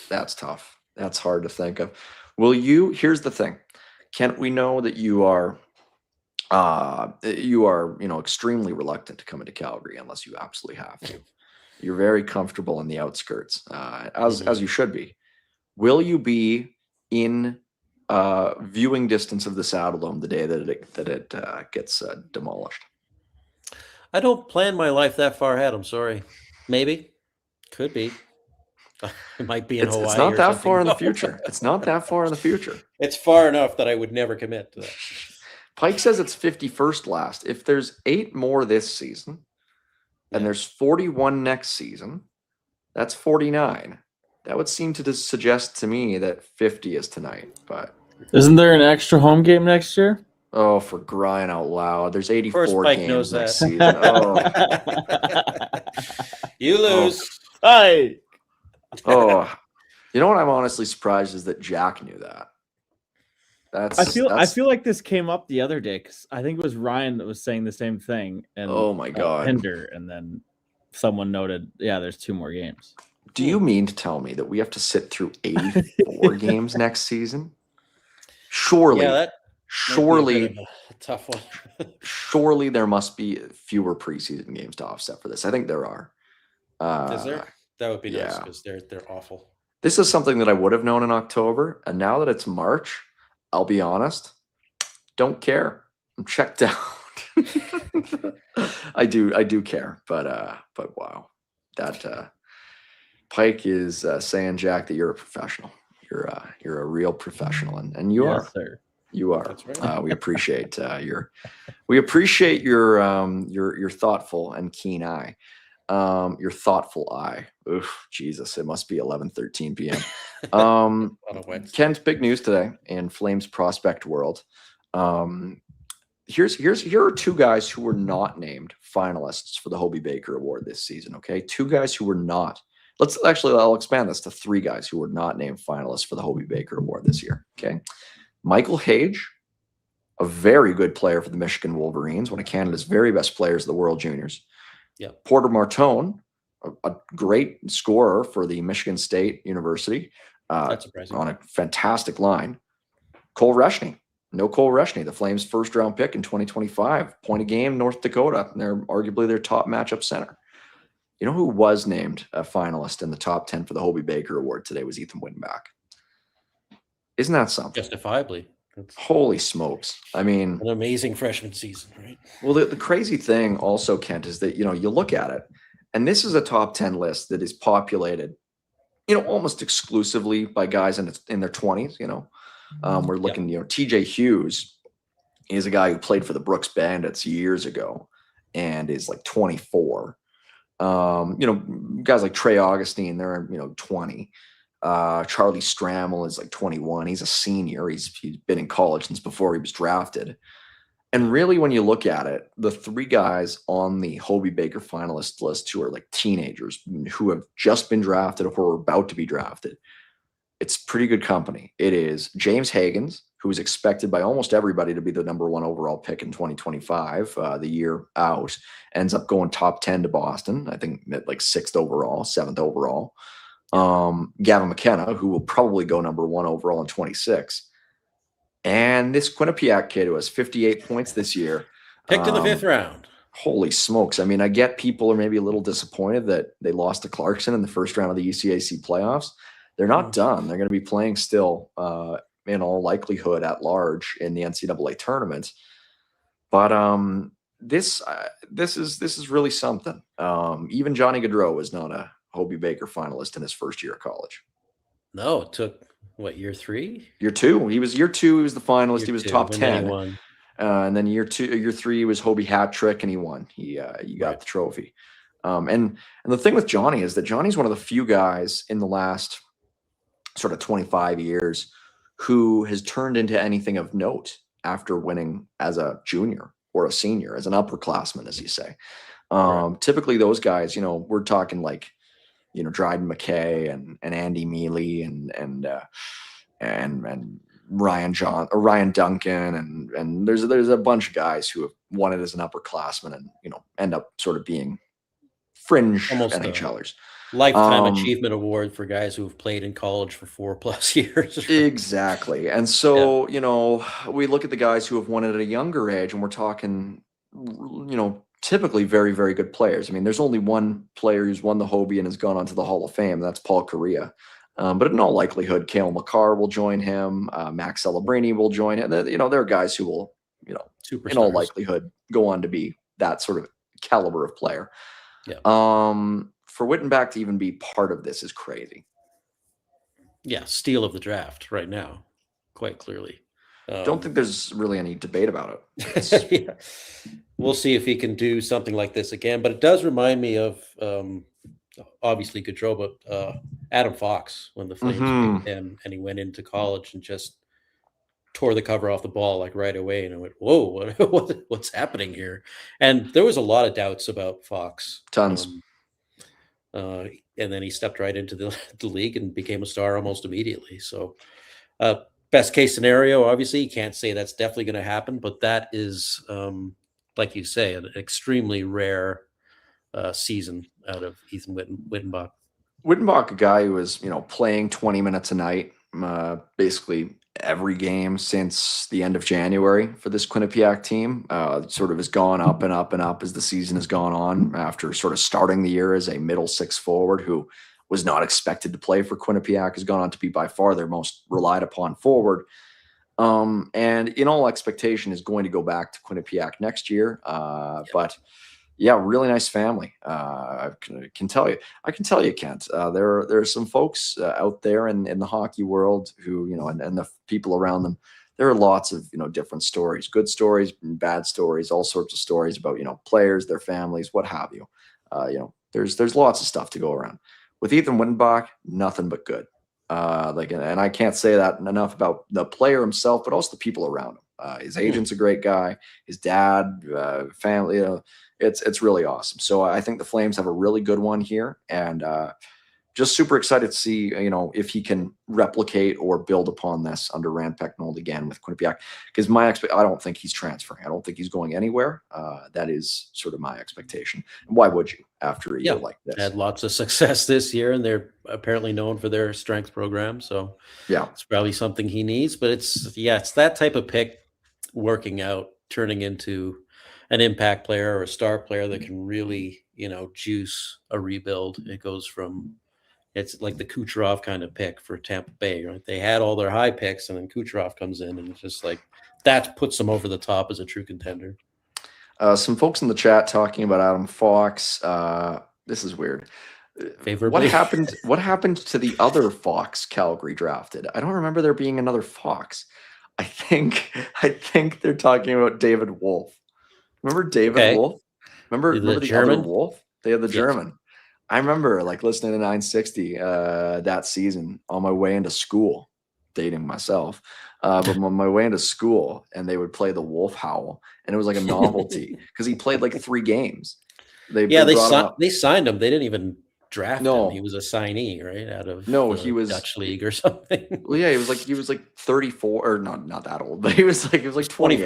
That's tough. That's hard to think of. Here's the thing. Kent, we know that you are extremely reluctant to come into Calgary unless you absolutely have to. You're very comfortable in the outskirts, as you should be. Will you be in viewing distance of the Saddledome the day that it gets demolished? I don't plan my life that far ahead. I'm sorry. Maybe. Could be. It might be in Hawaii. It's not that far in the future. It's not that far in the future. It's far enough that I would never commit to that. Pike says it's 51st last. If there's 8 more this season, and there's 41 next season, that's 49. That would seem to just suggest to me that 50 is tonight. But isn't there an extra home game next year? Oh, for crying out loud! There's 84 games next season. Oh, you lose. Hi. Oh, you know what? I'm honestly surprised is that Jack knew that. I feel like this came up the other day because I think it was Ryan that was saying the same thing. And oh my god, Hinder, and then someone noted, there's 2 more games. Do you mean to tell me that we have to sit through 84 games next season? Surely, surely, a tough one. Surely there must be fewer preseason games to offset for this. I think there are. Is there? That would be nice because they're awful. This is something that I would have known in October, and now that it's March, I'll be honest, don't care. I'm checked out. I do care, but wow, that Pike is saying, Jack, that you're a professional. You're a real professional, and you are. Sir. You are. That's right. We appreciate your thoughtful and keen eye. Your thoughtful eye. Oof, Jesus, it must be 11:13 p.m. Kent, big news today in Flames prospect world. Here are 2 guys who were not named finalists for the Hobey Baker Award this season. Okay, 2 guys who were not. I'll expand this to 3 guys who were not named finalists for the Hobey Baker Award this year. Okay, Michael Hage, a very good player for the Michigan Wolverines, one of Canada's very best players of the World Juniors. Yeah, Porter Martone, a great scorer for the Michigan State University. That's surprising. On a fantastic line. Cole Reshney. No Cole Reshney, the Flames' first-round pick in 2025. Point a game, North Dakota. They're arguably their top matchup center. You know who was named a finalist in the top 10 for the Hobie Baker Award today was Ethan Wittenbach. Isn't that something? Justifiably. That's Holy smokes. I mean, an amazing freshman season, right? well, the crazy thing also, Kent, is that, you look at it, and this is a top 10 list that is populated, almost exclusively by guys in their 20s, we're looking, TJ Hughes is a guy who played for the Brooks Bandits years ago and is like 24. Guys like Trey Augustine, they're, 20. Charlie Strammel is like 21. He's a senior. He's been in college since before he was drafted. And really, when you look at it, the three guys on the Hobie Baker finalist list who are like teenagers who have just been drafted or are about to be drafted, it's pretty good company. It is James Hagens, who is expected by almost everybody to be the number 1 overall pick in 2025, the year out, ends up going top 10 to Boston, I think like 6th overall, 7th overall. Gavin McKenna, who will probably go number 1 overall in 26. And this Quinnipiac kid who has 58 points this year. Picked in the 5th round. Holy smokes. I mean, I get people are maybe a little disappointed that they lost to Clarkson in the first round of the UCAC playoffs. They're not done. They're going to be playing still, in all likelihood, at large in the NCAA tournament. But this is really something. Even Johnny Gaudreau was not a Hobie Baker finalist in his first year of college. No, it took year 3? Year 2. He was year 2. He was the finalist. He was top 10. He won. And then year 3 was Hobie hat trick, and he won. He got the trophy. And the thing with Johnny is that Johnny's one of the few guys in the last sort of 25 years who has turned into anything of note after winning as a junior or a senior, as an upperclassman, as you say. Typically those guys, we're talking like, Dryden McKay and Andy Mealy and Ryan Duncan and there's a bunch of guys who have won it as an upperclassman and end up sort of being fringe Almost NHLers. Lifetime achievement award for guys who have played in college for 4+ years. Exactly. And so, we look at the guys who have won it at a younger age, and we're talking, typically very, very good players. I mean, there's only one player who's won the Hobie and has gone on to the Hall of Fame. That's Paul Correa. But in all likelihood, Cale Makar will join him. Max Celebrini will join him. There are guys who will, Superstars. in all likelihood, go on to be that sort of caliber of player. Yeah. For Wittenbach to even be part of this is crazy. Yeah, steal of the draft right now, quite clearly. Don't think there's really any debate about it. Yeah. We'll see if he can do something like this again. But it does remind me of, obviously, Gaudreau, but Adam Fox when the Flames picked him and he went into college and just tore the cover off the ball like right away. And I went, whoa, what's happening here? And there was a lot of doubts about Fox. Tons. And then he stepped right into the league and became a star almost immediately. So best case scenario, obviously, you can't say that's definitely going to happen, but that is, like you say, an extremely rare season out of Ethan Wittenbach. Wittenbach, a guy who was, playing 20 minutes a night, basically every game since the end of January for this Quinnipiac team, sort of has gone up and up and up as the season has gone on after sort of starting the year as a middle 6 forward who was not expected to play for Quinnipiac, has gone on to be by far their most relied upon forward. And in all expectation is going to go back to Quinnipiac next year. But yeah, really nice family. I can tell you, Kent, there are some folks out there in the hockey world who, and the people around them, there are lots of, different stories, good stories, bad stories, all sorts of stories about, players, their families, what have you. There's lots of stuff to go around. With Ethan Wittenbach, nothing but good. And I can't say that enough about the player himself, but also the people around him. His agent's a great guy. His dad, family, it's really awesome. So I think the Flames have a really good one here, and just super excited to see, if he can replicate or build upon this under Rand Pecknold again with Quinnipiac. Because I don't think he's transferring. I don't think he's going anywhere. That is sort of my expectation. And why would you after a year like this? Had lots of success this year, and they're apparently known for their strength program. So yeah, it's probably something he needs. But it's that type of pick working out, turning into an impact player or a star player that can really, juice a rebuild. It goes from it's like the Kucherov kind of pick for Tampa Bay, right? They had all their high picks, and then Kucherov comes in, and it's just like that puts them over the top as a true contender. Some folks in the chat talking about Adam Fox. This is weird. Favorably. What happened to the other Fox Calgary drafted? I don't remember there being another Fox. I think they're talking about David Wolf. Remember David Wolf? Remember the German other Wolf? They had the German. I remember listening to 960 that season on my way into school, dating myself. But on my way into school, and they would play the Wolf Howl, and it was like a novelty because he played like 3 games. They signed him. They didn't even draft him. He was a signee, right? Out of he was Dutch league or something. Well, yeah, he was like 34 or not that old, but he was like 24.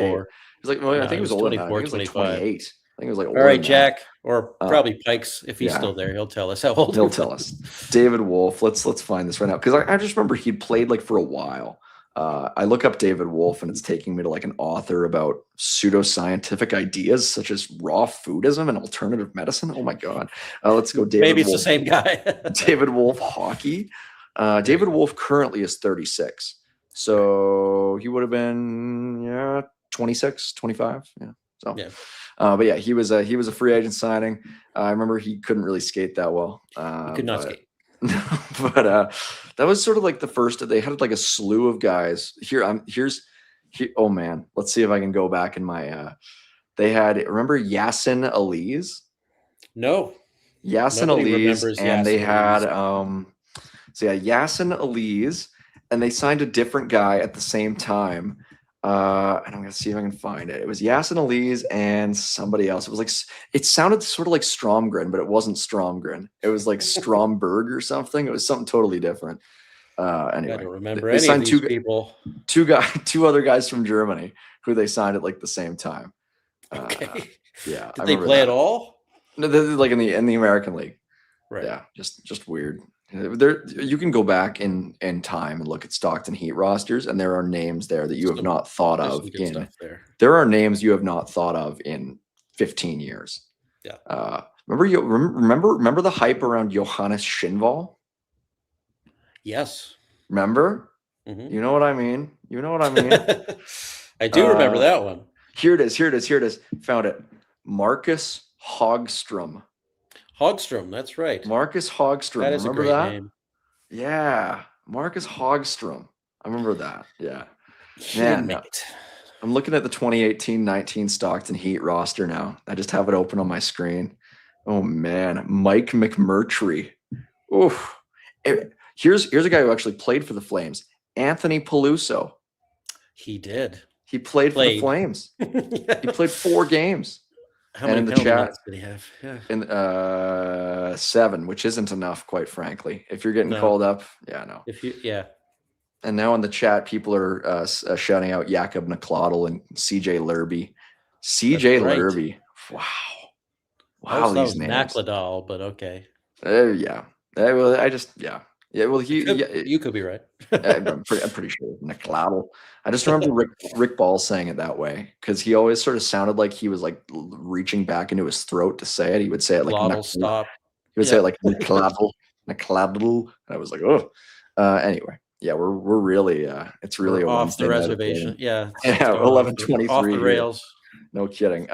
He was like, I think he was older than that. I think he was like 28. I think he was like older. All right, Jack, or probably Pikes, if he's still there, he'll tell us how old. He'll tell us. David Wolf. Let's find this right now because I just remember he'd played for a while. I look up David Wolf, and it's taking me to an author about pseudoscientific ideas such as raw foodism and alternative medicine. Oh my god! Let's go, David. Maybe it's Wolf. The same guy. David Wolf hockey. David Wolf currently is 36, so he would have been 26, 25. Yeah. So but yeah, he was a free agent signing. I remember he couldn't really skate that well. He could not skate. But that was sort of the first. They had a slew of guys. Oh man, let's see if I can go back in my. They had remember Yasin Aliz? No, Yasin Aliz, and they had Yasin Aliz, and they signed a different guy at the same time. And I'm gonna see if I can find it. It was Yasin Aliz and somebody else. It was it sounded sort of like Stromgren, but it wasn't Stromgren. It was like Stromberg or something. It was something totally different. Anyway, I don't remember any of these people. Two other guys from Germany who they signed at the same time. Okay. Yeah. Did they play at all? No, they're in the American League. Right. Yeah. Just weird. You can go back in time and look at Stockton Heat rosters, and there are names there that you have not thought of there are names you have not thought of in 15 years. Yeah. Remember the hype around Johannes Schindval? Yes. Remember? Mm-hmm. You know what I mean? I do remember that one. Here it is. Found it. Marcus Hogstrom. That's right. Marcus Hogstrom. That is remember a great that? name. Yeah. Marcus Hogstrom. I remember that. Yeah. Man, I'm looking at the 2018-19 Stockton Heat roster now. I just have it open on my screen. Oh man, Mike McMurtry. Oof. Here's a guy who actually played for the Flames. Anthony Peluso. He did. He played for the Flames. He played 4 games. How many penalty minutes did he have? Yeah. In 7, which isn't enough, quite frankly. If you're getting called up, no. And now in the chat, people are shouting out Jakob Naklodl and CJ Lerby. CJ Lerby. Wow. These names. Nakladal, but okay. Yeah. Well, you could be right. I'm pretty sure Naklodl. I just remember Rick Ball saying it that way because he always sort of sounded like he was reaching back into his throat to say it. He would say it stop. He would say it Naklodl. And I was like, oh. Anyway, yeah, we're really it's really off the reservation. Yeah. 11:23 off the rails. No kidding.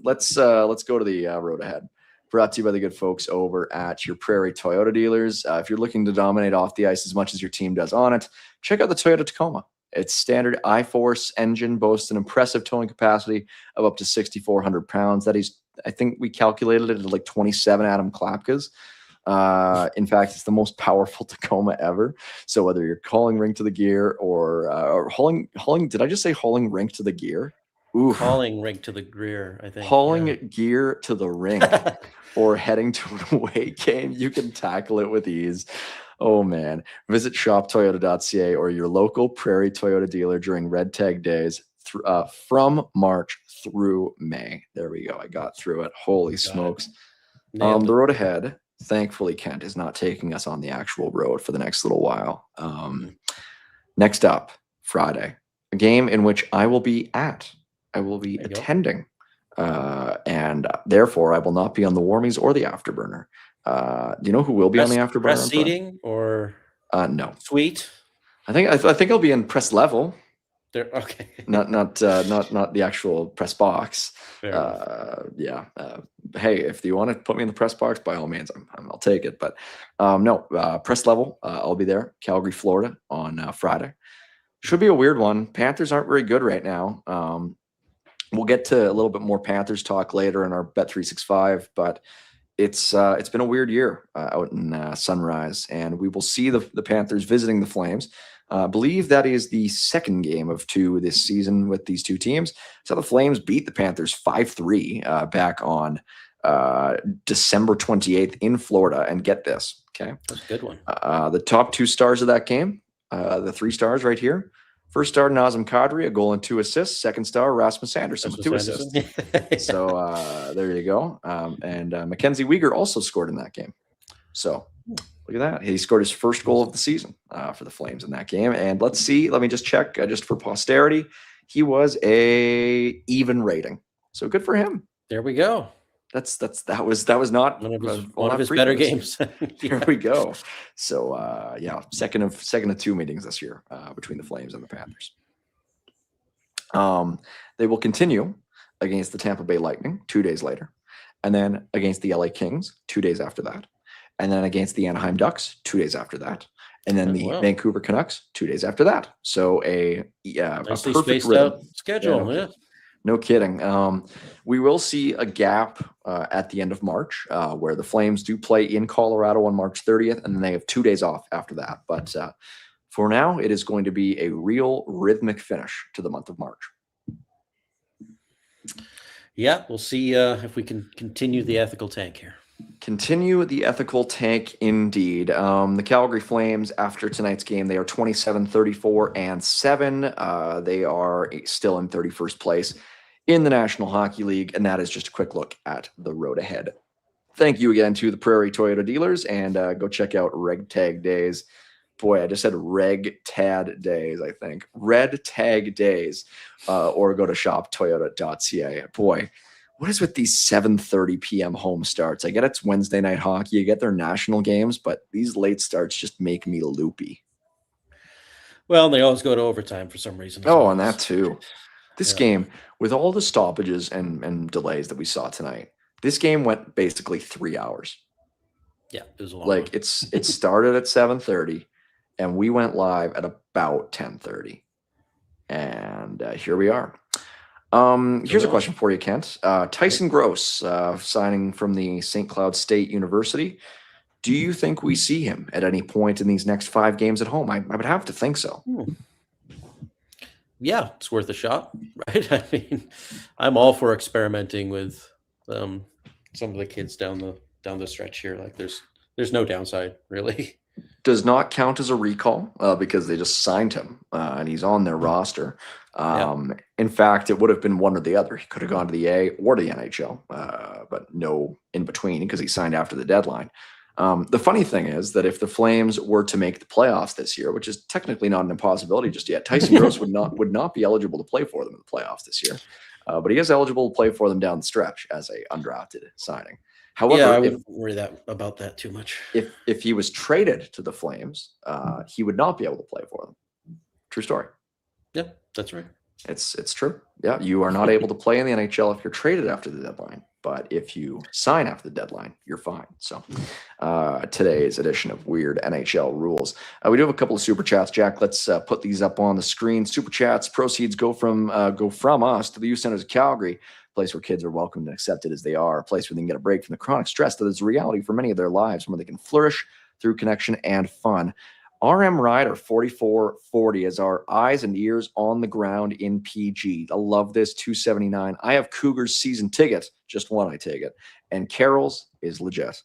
Let's go to the road ahead. Brought to you by the good folks over at your Prairie Toyota dealers. If you're looking to dominate off the ice as much as your team does on it, check out the Toyota Tacoma. Its standard I-Force engine boasts an impressive towing capacity of up to 6,400 pounds. That is, I think we calculated it at 27 Adam Klapkas. In fact, it's the most powerful Tacoma ever. So whether you're hauling rink to the gear or hauling, did I just say hauling rink to the gear? Oof. Hauling rink to the gear, I think. Hauling gear to the rink or heading to an away game, you can tackle it with ease. Oh, man. Visit shoptoyota.ca or your local Prairie Toyota dealer during Red Tag Days from March through May. There we go. I got through it. Holy smokes. The road ahead, thankfully, Kent is not taking us on the actual road for the next little while. Next up, Friday, a game in which I will be attending And therefore, I will not be on the Warmies or the Afterburner. Do you know who will be on the Afterburner? Press on Friday? seating or No. suite? I think I'll be in press level. There, okay. not the actual press box. Yeah. Hey, if you want to put me in the press box, by all means, I'll take it. But no, press level. I'll be there, Calgary, Florida, on Friday. Should be a weird one. Panthers aren't very good right now. We'll get to a little bit more Panthers talk later in our Bet365, but it's been a weird year out in Sunrise, and we will see the Panthers visiting the Flames. I believe that is the second game of 2 this season with these two teams. So the Flames beat the Panthers 5-3 back on December 28th in Florida. And get this, okay? That's a good one. The top 2 stars of that game, the 3 stars right here. First star, Nazem Kadri, a goal and 2 assists. Second star, Rasmus Anderson with 2 assists. So there you go. And Mackenzie Weegar also scored in that game. So look at that. He scored his first goal of the season for the Flames in that game. And let's see. Let me just check just for posterity. He was a even rating. So good for him. There we go. That was not one of his better games. Here we go. So yeah, second of 2 meetings this year between the Flames and the Panthers. They will continue against the Tampa Bay Lightning 2 days later, and then against the LA Kings 2 days after that, and then against the Anaheim Ducks 2 days after that, and then the Vancouver Canucks 2 days after that. So a nicely perfect spaced out schedule. Yeah. No kidding. We will see a gap at the end of March where the Flames do play in Colorado on March 30th, and then they have 2 days off after that. But for now, it is going to be a real rhythmic finish to the month of March. Yeah, we'll see if we can continue the ethical tank here. Continue the ethical tank, indeed. The Calgary Flames, after tonight's game, they are 27-34-7. They are still in 31st place in the National Hockey League, and that is just a quick look at the road ahead. Thank you again to the Prairie Toyota dealers, and go check out Reg Tag Days. Boy, I just said Reg Tad Days, I think. Red Tag Days, or go to shoptoyota.ca. Boy, what is with these 7:30 p.m. home starts? I get it's Wednesday night hockey. I get their national games, but these late starts just make me loopy. Well, they always go to overtime for some reason. Oh, and that too. This game, with all the stoppages and delays that we saw tonight, this game went basically 3 hours. Yeah, it was a long like one. it started at 7:30, and we went live at about 10:30, and here we are. Here's a question for you, Kent. Tyson Gross, signing from the St. Cloud State University. Do you think we see him at any point in these next 5 games at home? I would have to think so. Yeah, it's worth a shot, right? I mean, I'm all for experimenting with some of the kids down the stretch here. Like, there's no downside, really. Does not count as a recall because they just signed him and he's on their roster. In fact, it would have been one or the other. He could have gone to the A or the NHL, but no in between because he signed after the deadline. The funny thing is that if the Flames were to make the playoffs this year, which is technically not an impossibility just yet, Tyson Gross would not be eligible to play for them in the playoffs this year. But he is eligible to play for them down the stretch as a undrafted signing. However, I wouldn't worry about that too much. If he was traded to the Flames, he would not be able to play for them. True story. Yeah, that's right. It's true. Yeah, you are not able to play in the NHL if you're traded after the deadline. But if you sign after the deadline, you're fine. So today's edition of Weird NHL Rules. We do have a couple of super chats, Jack. Let's put these up on the screen. Super chats proceeds go from us to the youth centers of Calgary, a place where kids are welcomed and accepted as they are, a place where they can get a break from the chronic stress that is a reality for many of their lives, where they can flourish through connection and fun. RM Rider 4440 is our eyes and ears on the ground in PG. I love this. 279. I have Cougars season ticket. Just one, I take it. And Carol's is legit.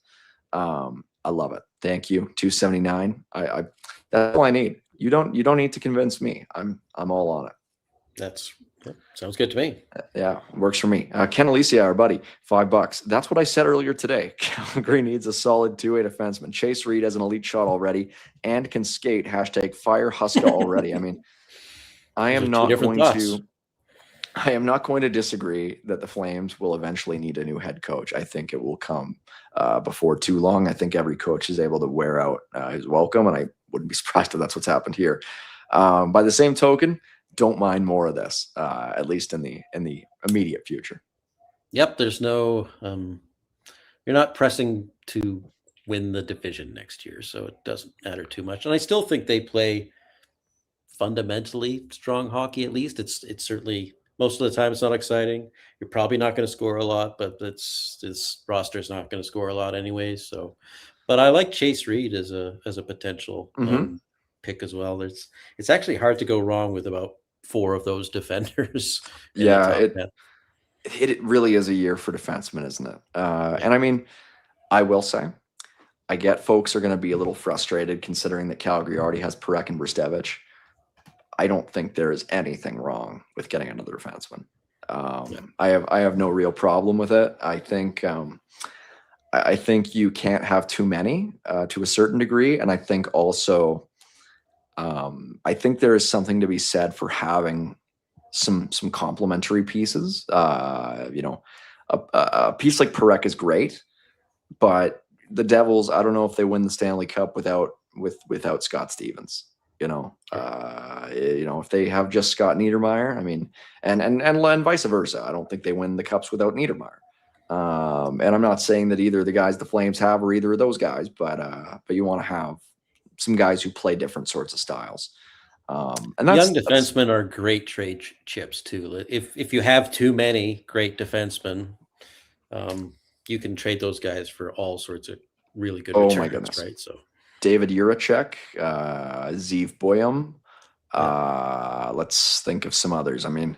I love it. Thank you. 279. I that's all I need. You don't need to convince me. I'm all on it. That sounds good to me. Yeah, works for me. Ken Alicia, our buddy, $5. That's what I said earlier today. Calgary needs a solid 2-way defenseman. Chase Reed has an elite shot already and can skate. #fire Huska already. I mean, I am not going to. I am not going to disagree that the Flames will eventually need a new head coach. I think it will come before too long. I think every coach is able to wear out his welcome, and I wouldn't be surprised if that's what's happened here. By the same token, don't mind more of this, at least in the immediate future. Yep, there's no you're not pressing to win the division next year, so it doesn't matter too much. And I still think they play fundamentally strong hockey. At least it's certainly most of the time it's not exciting. You're probably not going to score a lot, but this roster's not going to score a lot anyways. So, but I like Chase Reed as a potential pick as well. It's actually hard to go wrong with about 4 of those defenders. Yeah, it really is a year for defensemen, isn't it? And I mean, I will say, I get folks are going to be a little frustrated considering that Calgary already has Parekh and Brstevich. I don't think there is anything wrong with getting another defenseman. I have no real problem with it. I think you can't have too many to a certain degree, and I think also I think there is something to be said for having some complementary pieces. A piece like Parekh is great, but the Devils, I don't know if they win the Stanley Cup without Scott Stevens. If they have just Scott Niedermayer, I mean, and vice versa. I don't think they win the cups without Niedermayer. And I'm not saying that either of the guys the Flames have or either of those guys, but you want to have some guys who play different sorts of styles. And young defensemen are great trade chips too. If you have too many great defensemen, you can trade those guys for all sorts of really good returns, my goodness. Right? So David Jiricek, Zeev Boyum. Let's think of some others. I mean,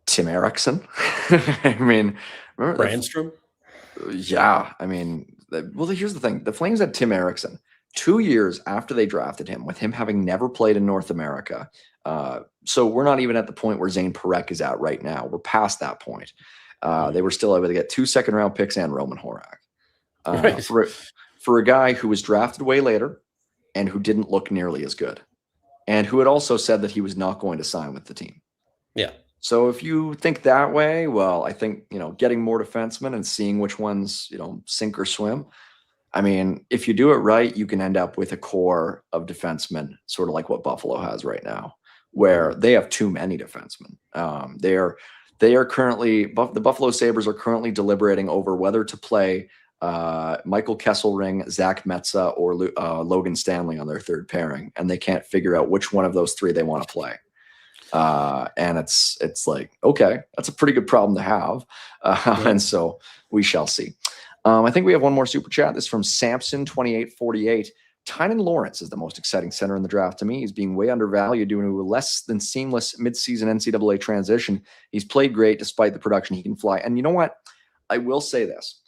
Tim Erickson. I mean, remember Brandstrom? Yeah. I mean, well, here's the thing. The Flames had Tim Erickson 2 years after they drafted him, with him having never played in North America. So we're not even at the point where Zayne Parekh is at right now. We're past that point. They were still able to get 2 second-round picks and Roman Horak. Right. For a guy who was drafted way later and who didn't look nearly as good, and who had also said that he was not going to sign with the team. Yeah. So if you think that way, well, I think, getting more defensemen and seeing which ones, sink or swim. I mean, if you do it right, you can end up with a core of defensemen, sort of like what Buffalo has right now, where they have too many defensemen. They are currently, the Buffalo Sabres are currently deliberating over whether to play Michael Kesselring, Zach Metza, or Logan Stanley on their third pairing, and they can't figure out which one of those 3 they want to play. And it's like, okay, that's a pretty good problem to have. And so we shall see. I think we have one more super chat. This is from Samson2848. Tynan Lawrence is the most exciting center in the draft to me. He's being way undervalued due to a less than seamless midseason NCAA transition. He's played great despite the production he can fly. And you know what? I will say this.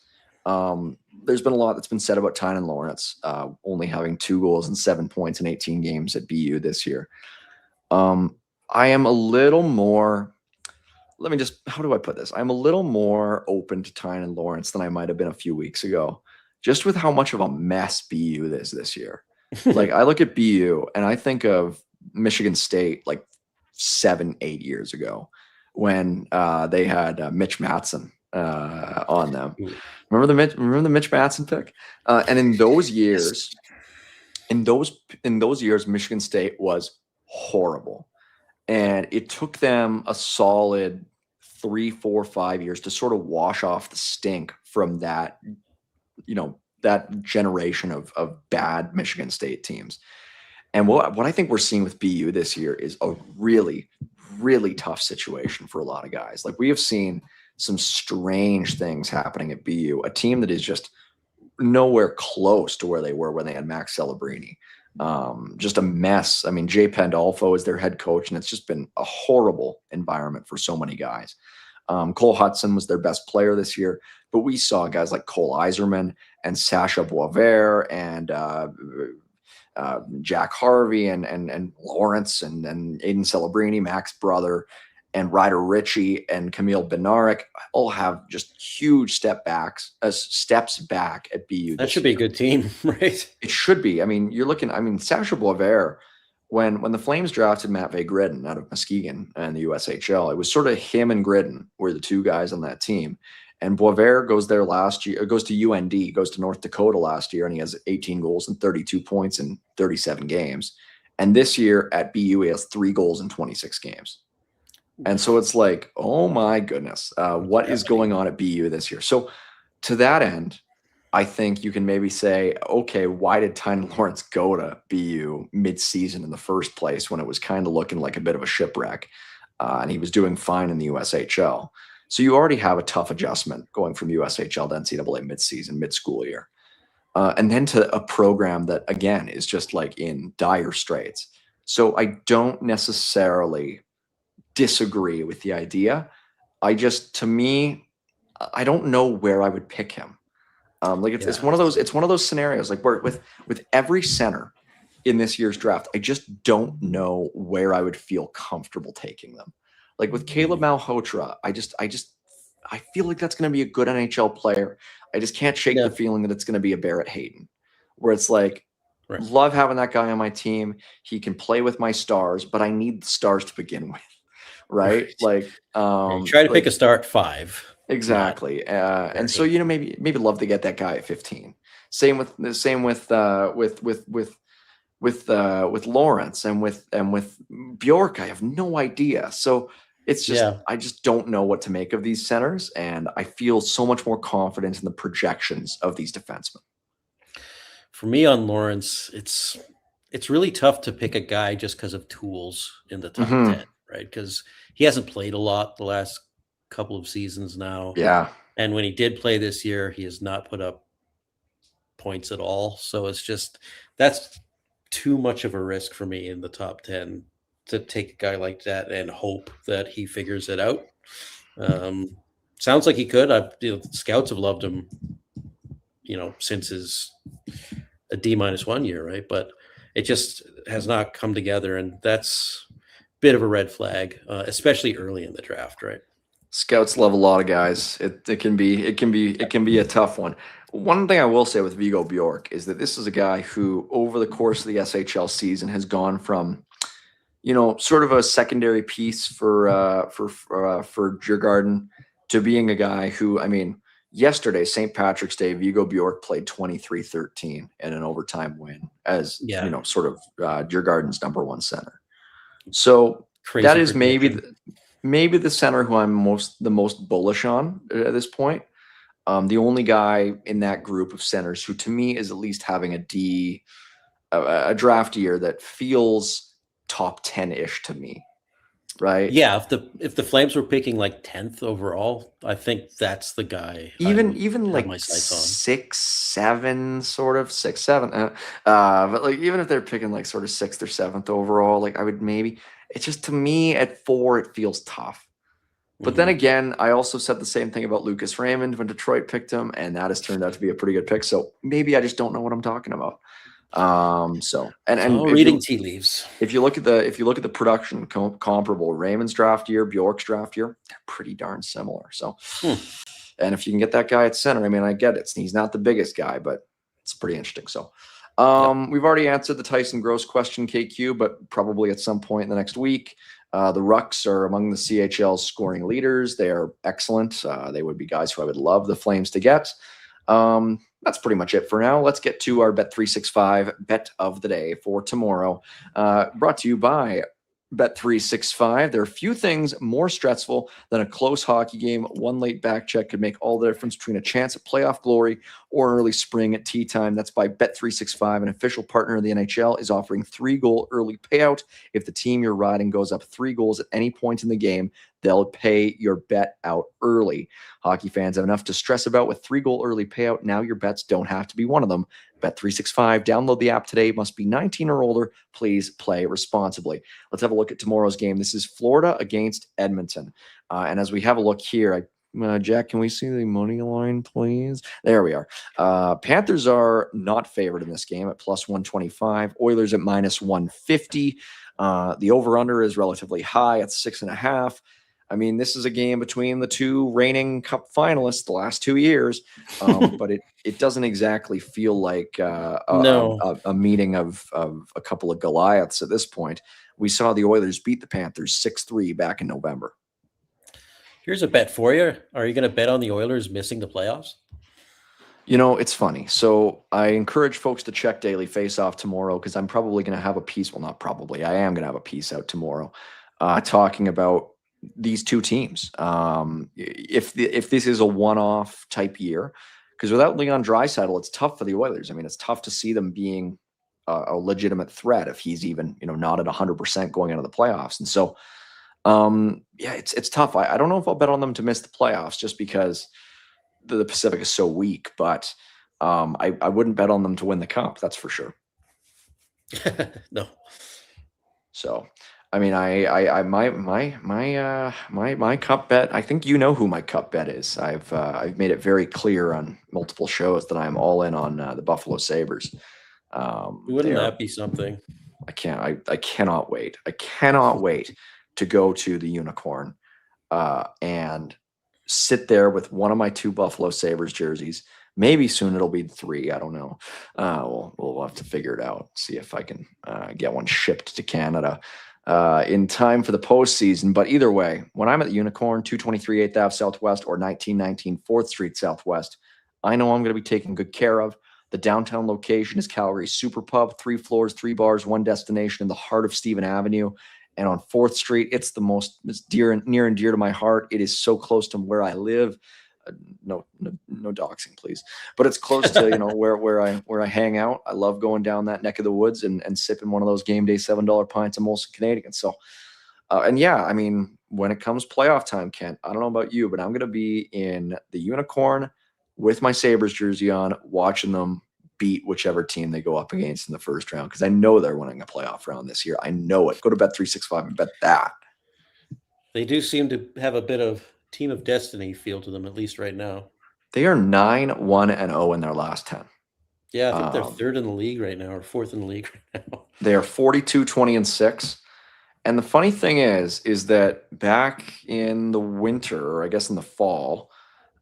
There's been a lot that's been said about Tynan Lawrence, only having 2 goals and 7 points in 18 games at BU this year. I am a little more, how do I put this? I'm a little more open to Tynan Lawrence than I might have been a few weeks ago, just with how much of a mess BU is this year. Like, I look at BU and I think of Michigan State like 7-8 years ago when they had Mitch Matson on them. Remember the Mitch Matson pick? And in those years, Michigan State was horrible. And it took them a solid 3, 4, 5 years to sort of wash off the stink from that, that generation of bad Michigan State teams. And what I think we're seeing with BU this year is a really, really tough situation for a lot of guys. Like, we have seen some strange things happening at BU, a team that is just nowhere close to where they were when they had Max Celebrini. Just a mess. I mean, Jay Pandolfo is their head coach, and it's just been a horrible environment for so many guys. Cole Hudson was their best player this year, but we saw guys like Cole Iserman and Sasha Boisvert and Jack Harvey and Lawrence and Aiden Celebrini, Mac's brother, and Ryder Ritchie and Camille Bednarik all have just huge steps back at BU. That should be a good team, right? It should be. I mean, Sasha Boisvert when the Flames drafted Matvei Gridin out of Muskegon and the USHL, it was sort of him and Gridin were the two guys on that team. And Boisvert goes there last year, goes to UND, goes to North Dakota last year, and he has 18 goals and 32 points in 37 games. And this year at BU, he has 3 goals in 26 games. And so it's like, oh my goodness, what is going on at BU this year? So to that end, I think you can maybe say, okay, why did Tyson Lawrence go to BU mid-season in the first place when it was kind of looking like a bit of a shipwreck, and he was doing fine in the USHL? So you already have a tough adjustment going from USHL to NCAA mid-season, mid-school year, and then to a program that, again, is just like in dire straits. So I don't necessarily disagree with the idea. To me, I don't know where I would pick him. It's one of those scenarios like where with every center in this year's draft, I just don't know where I would feel comfortable taking them. Like with Caleb Malhotra, I feel like that's going to be a good NHL player. I just can't shake the feeling that it's going to be a Barrett Hayton, where it's like, love having that guy on my team. He can play with my stars, but I need the stars to begin with, right? Like, try to pick a star at 5. Exactly. And so, maybe love to get that guy at 15. Same with Lawrence and with Bjork. I have no idea. So it's just, I just don't know what to make of these centers. And I feel so much more confident in the projections of these defensemen. For me on Lawrence, it's really tough to pick a guy just because of tools in the top 10, right? Because he hasn't played a lot the last couple of seasons now. Yeah. And when he did play this year, he has not put up points at all. So it's just, that's too much of a risk for me in the top 10 to take a guy like that and hope that he figures it out. Sounds like he could. Scouts have loved him, since his a D-1 year, right? But it just has not come together. And that's a bit of a red flag, especially early in the draft, right? Scouts love a lot of guys. It can be a tough one. One thing I will say with Viggo Bjork is that this is a guy who, over the course of the SHL season, has gone from, sort of a secondary piece for Djurgården to being a guy who, yesterday, St. Patrick's Day, Viggo Bjork played 23-13 in an overtime win as sort of Djurgården's #1 center. So crazy that is maybe the center who I'm the most bullish on at this point. The only guy in that group of centers who, to me, is at least having a draft year that feels top 10-ish to me, right? Yeah, if the Flames were picking like 10th overall, I think that's the guy. Even like my sights on 6, 7, sort of 6, 7. But like even if they're picking like sort of 6th or 7th overall, like I would maybe. It's just, to me, at 4, it feels tough. But then again, I also said the same thing about Lucas Raymond when Detroit picked him, and that has turned out to be a pretty good pick. So maybe I just don't know what I'm talking about. Reading tea leaves. If you look at the production comparable, Raymond's draft year, Bjork's draft year, they're pretty darn similar. So, and if you can get that guy at center, I get it. He's not the biggest guy, but it's pretty interesting. So. We've already answered the Tyson Gross question, KQ, but probably at some point in the next week. The Rucks are among the CHL's scoring leaders. They are excellent. They would be guys who I would love the Flames to get. That's pretty much it for now. Let's get to our Bet365 bet of the day for tomorrow. Brought to you by Bet365. There are few things more stressful than a close hockey game. One late back check could make all the difference between a chance at playoff glory or early spring at tea time. That's by Bet365, an official partner of the NHL, is offering 3-goal early payout. If the team you're riding goes up 3 goals at any point in the game, they'll pay your bet out early. Hockey fans have enough to stress about with 3-goal early payout. Now your bets don't have to be one of them. Bet365. Download the app today. Must be 19 or older. Please play responsibly. Let's have a look at tomorrow's game. This is Florida against Edmonton. And as we have a look here, Jack, can we see the money line, please? There we are. Panthers are not favored in this game at +125. Oilers at -150. The over-under is relatively high at 6.5. I mean, this is a game between the two reigning Cup finalists the last 2 years, but it doesn't exactly feel like No. a meeting of a couple of Goliaths at this point. We saw the Oilers beat the Panthers 6-3 back in November. Here's a bet for you. Are you going to bet on the Oilers missing the playoffs? You know, it's funny. So I encourage folks to check Daily Faceoff tomorrow because I'm probably going to have a piece. Well, not probably. I am going to have a piece out tomorrow talking about these two teams. If this is a one-off type year, because without Leon Draisaitl, it's tough for the Oilers. I mean, it's tough to see them being a legitimate threat if he's even not at 100% going into the playoffs. And so, yeah, it's tough. I don't know if I'll bet on them to miss the playoffs just because the Pacific is so weak, but I wouldn't bet on them to win the Cup. That's for sure. No. So, I mean, my Cup bet. I think you know who my Cup bet is. I've made it very clear on multiple shows that I'm all in on the Buffalo Sabres. Wouldn't that be something? I cannot wait. I cannot wait to go to the Unicorn and sit there with one of my two Buffalo Sabres jerseys. Maybe soon it'll be 3. I don't know. We'll have to figure it out. See if I can get one shipped to Canada in time for the postseason. But either way, when I'm at the Unicorn, 223 8th Ave Southwest or 1919 4th Street Southwest, I know I'm going to be taken good care of. The downtown location is Calgary's Super Pub, 3 floors, 3 bars, 1 destination in the heart of Stephen Avenue. And on 4th Street, it's near and dear to my heart. It is so close to where I live. No doxing, please. But it's close to where I hang out. I love going down that neck of the woods and sipping one of those game day $7 pints of Molson Canadian. So, and yeah, I mean, when it comes playoff time, Kent, I don't know about you, but I'm going to be in the Unicorn with my Sabres jersey on, watching them beat whichever team they go up against in the first round, because I know they're winning a playoff round this year. I know it. Go to Bet365 and bet that. They do seem to have a bit of team of destiny feel to them, at least right now. They are 9-1-0 in their last 10. Yeah, I think they're 3rd in the league right now, or 4th in the league right now. They are 42-20-6. And the funny thing is that back in the winter, or I guess in the fall,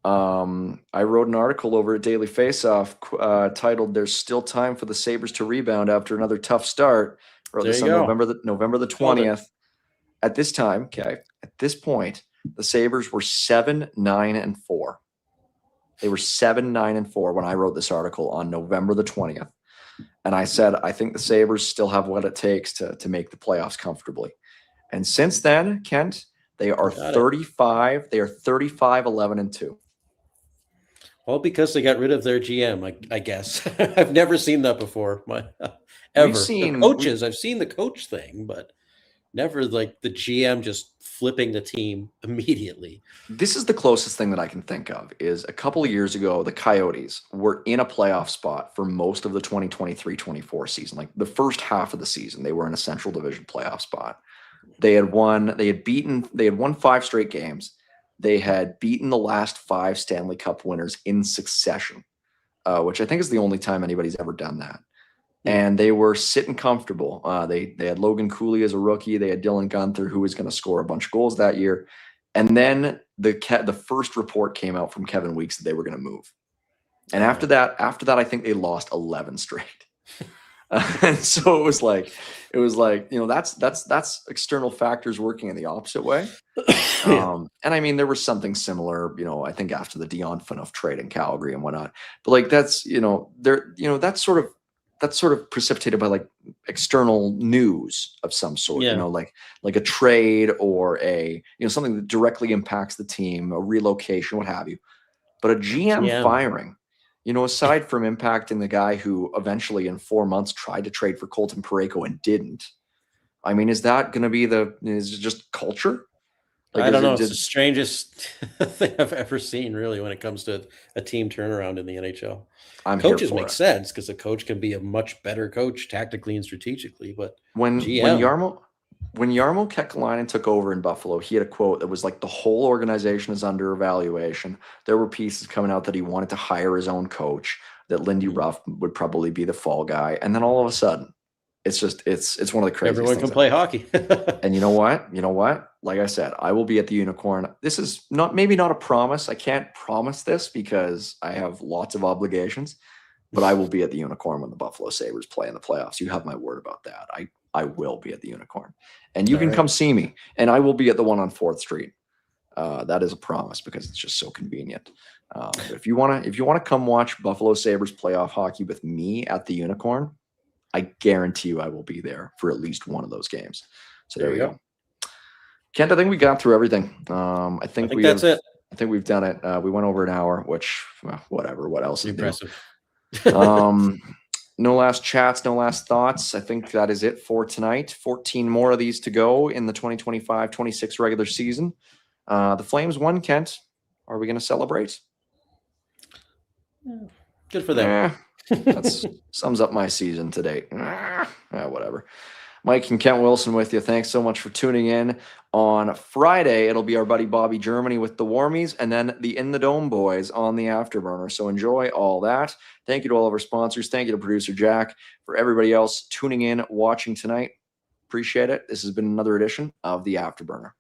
I wrote an article over at Daily Faceoff titled "There's Still Time for the Sabres to Rebound After Another Tough Start." Wrote this on November the 20th. At this time, at this point, the Sabres were 7-9-4. They were 7-9-4 when I wrote this article on November the 20th. And I said, I think the Sabres still have what it takes to make the playoffs comfortably. And since then, Kent, they are 35. They are 35-11-2. Well, because they got rid of their GM, I guess. I've never seen that before. Ever. I've seen the coach thing, but never like the GM just flipping the team immediately. This is the closest thing that I can think of. Is a couple of years ago, the Coyotes were in a playoff spot for most of the 2023-24 season. Like the first half of the season, they were in a Central Division playoff spot. They had won 5 straight games. They had beaten the last 5 Stanley Cup winners in succession, which I think is the only time anybody's ever done that. And they were sitting comfortable. They had Logan Cooley as a rookie. They had Dylan Guenther, who was going to score a bunch of goals that year. And then the first report came out from Kevin Weeks that they were going to move. And after that, I think they lost 11 straight. And so it was like, that's external factors working in the opposite way. And I mean, there was something similar, I think after the Dion Phaneuf trade in Calgary and whatnot, but like, that's sort of precipitated by like external news of some sort, like a trade or something that directly impacts the team, a relocation, what have you. But a GM firing, aside from impacting the guy who eventually in 4 months tried to trade for Colton Parayko and didn't, I mean, is that going to be is it just culture? Like, I don't know. It's the strangest thing I've ever seen, really, when it comes to a team turnaround in the NHL. Coaches make sense because a coach can be a much better coach tactically and strategically. But when Jarmo Kekalainen took over in Buffalo, he had a quote that was like, the whole organization is under evaluation. There were pieces coming out that he wanted to hire his own coach, that Lindy Ruff would probably be the fall guy. And then all of a sudden, It's just it's one of the craziest Everyone things can play hockey. And you know what? You know what? Like I said, I will be at the Unicorn. This is maybe not a promise. I can't promise this because I have lots of obligations, but I will be at the Unicorn when the Buffalo Sabres play in the playoffs. You have my word about that. I will be at the Unicorn, and you All can right. come see me. And I will be at the one on 4th Street. That is a promise because it's just so convenient. But if you wanna come watch Buffalo Sabres playoff hockey with me at the Unicorn, I guarantee you I will be there for at least one of those games. So there we go. Kent, I think we got through everything. I think that's it. I think we've done it. We went over an hour, which whatever. What else is Impressive. new? No last chats, no last thoughts. I think that is it for tonight. 14 more of these to go in the 2025-26 regular season. The Flames won, Kent. Are we going to celebrate? Good for them. That sums up my season to date. Whatever. Mike and Kent Wilson with you. Thanks so much for tuning in. On Friday, it'll be our buddy Bobby Germany with the Warmies, and then the In the Dome boys on the Afterburner. So enjoy all that. Thank you to all of our sponsors. Thank you to producer Jack. For everybody else tuning in, watching tonight, appreciate it. This has been another edition of the Afterburner.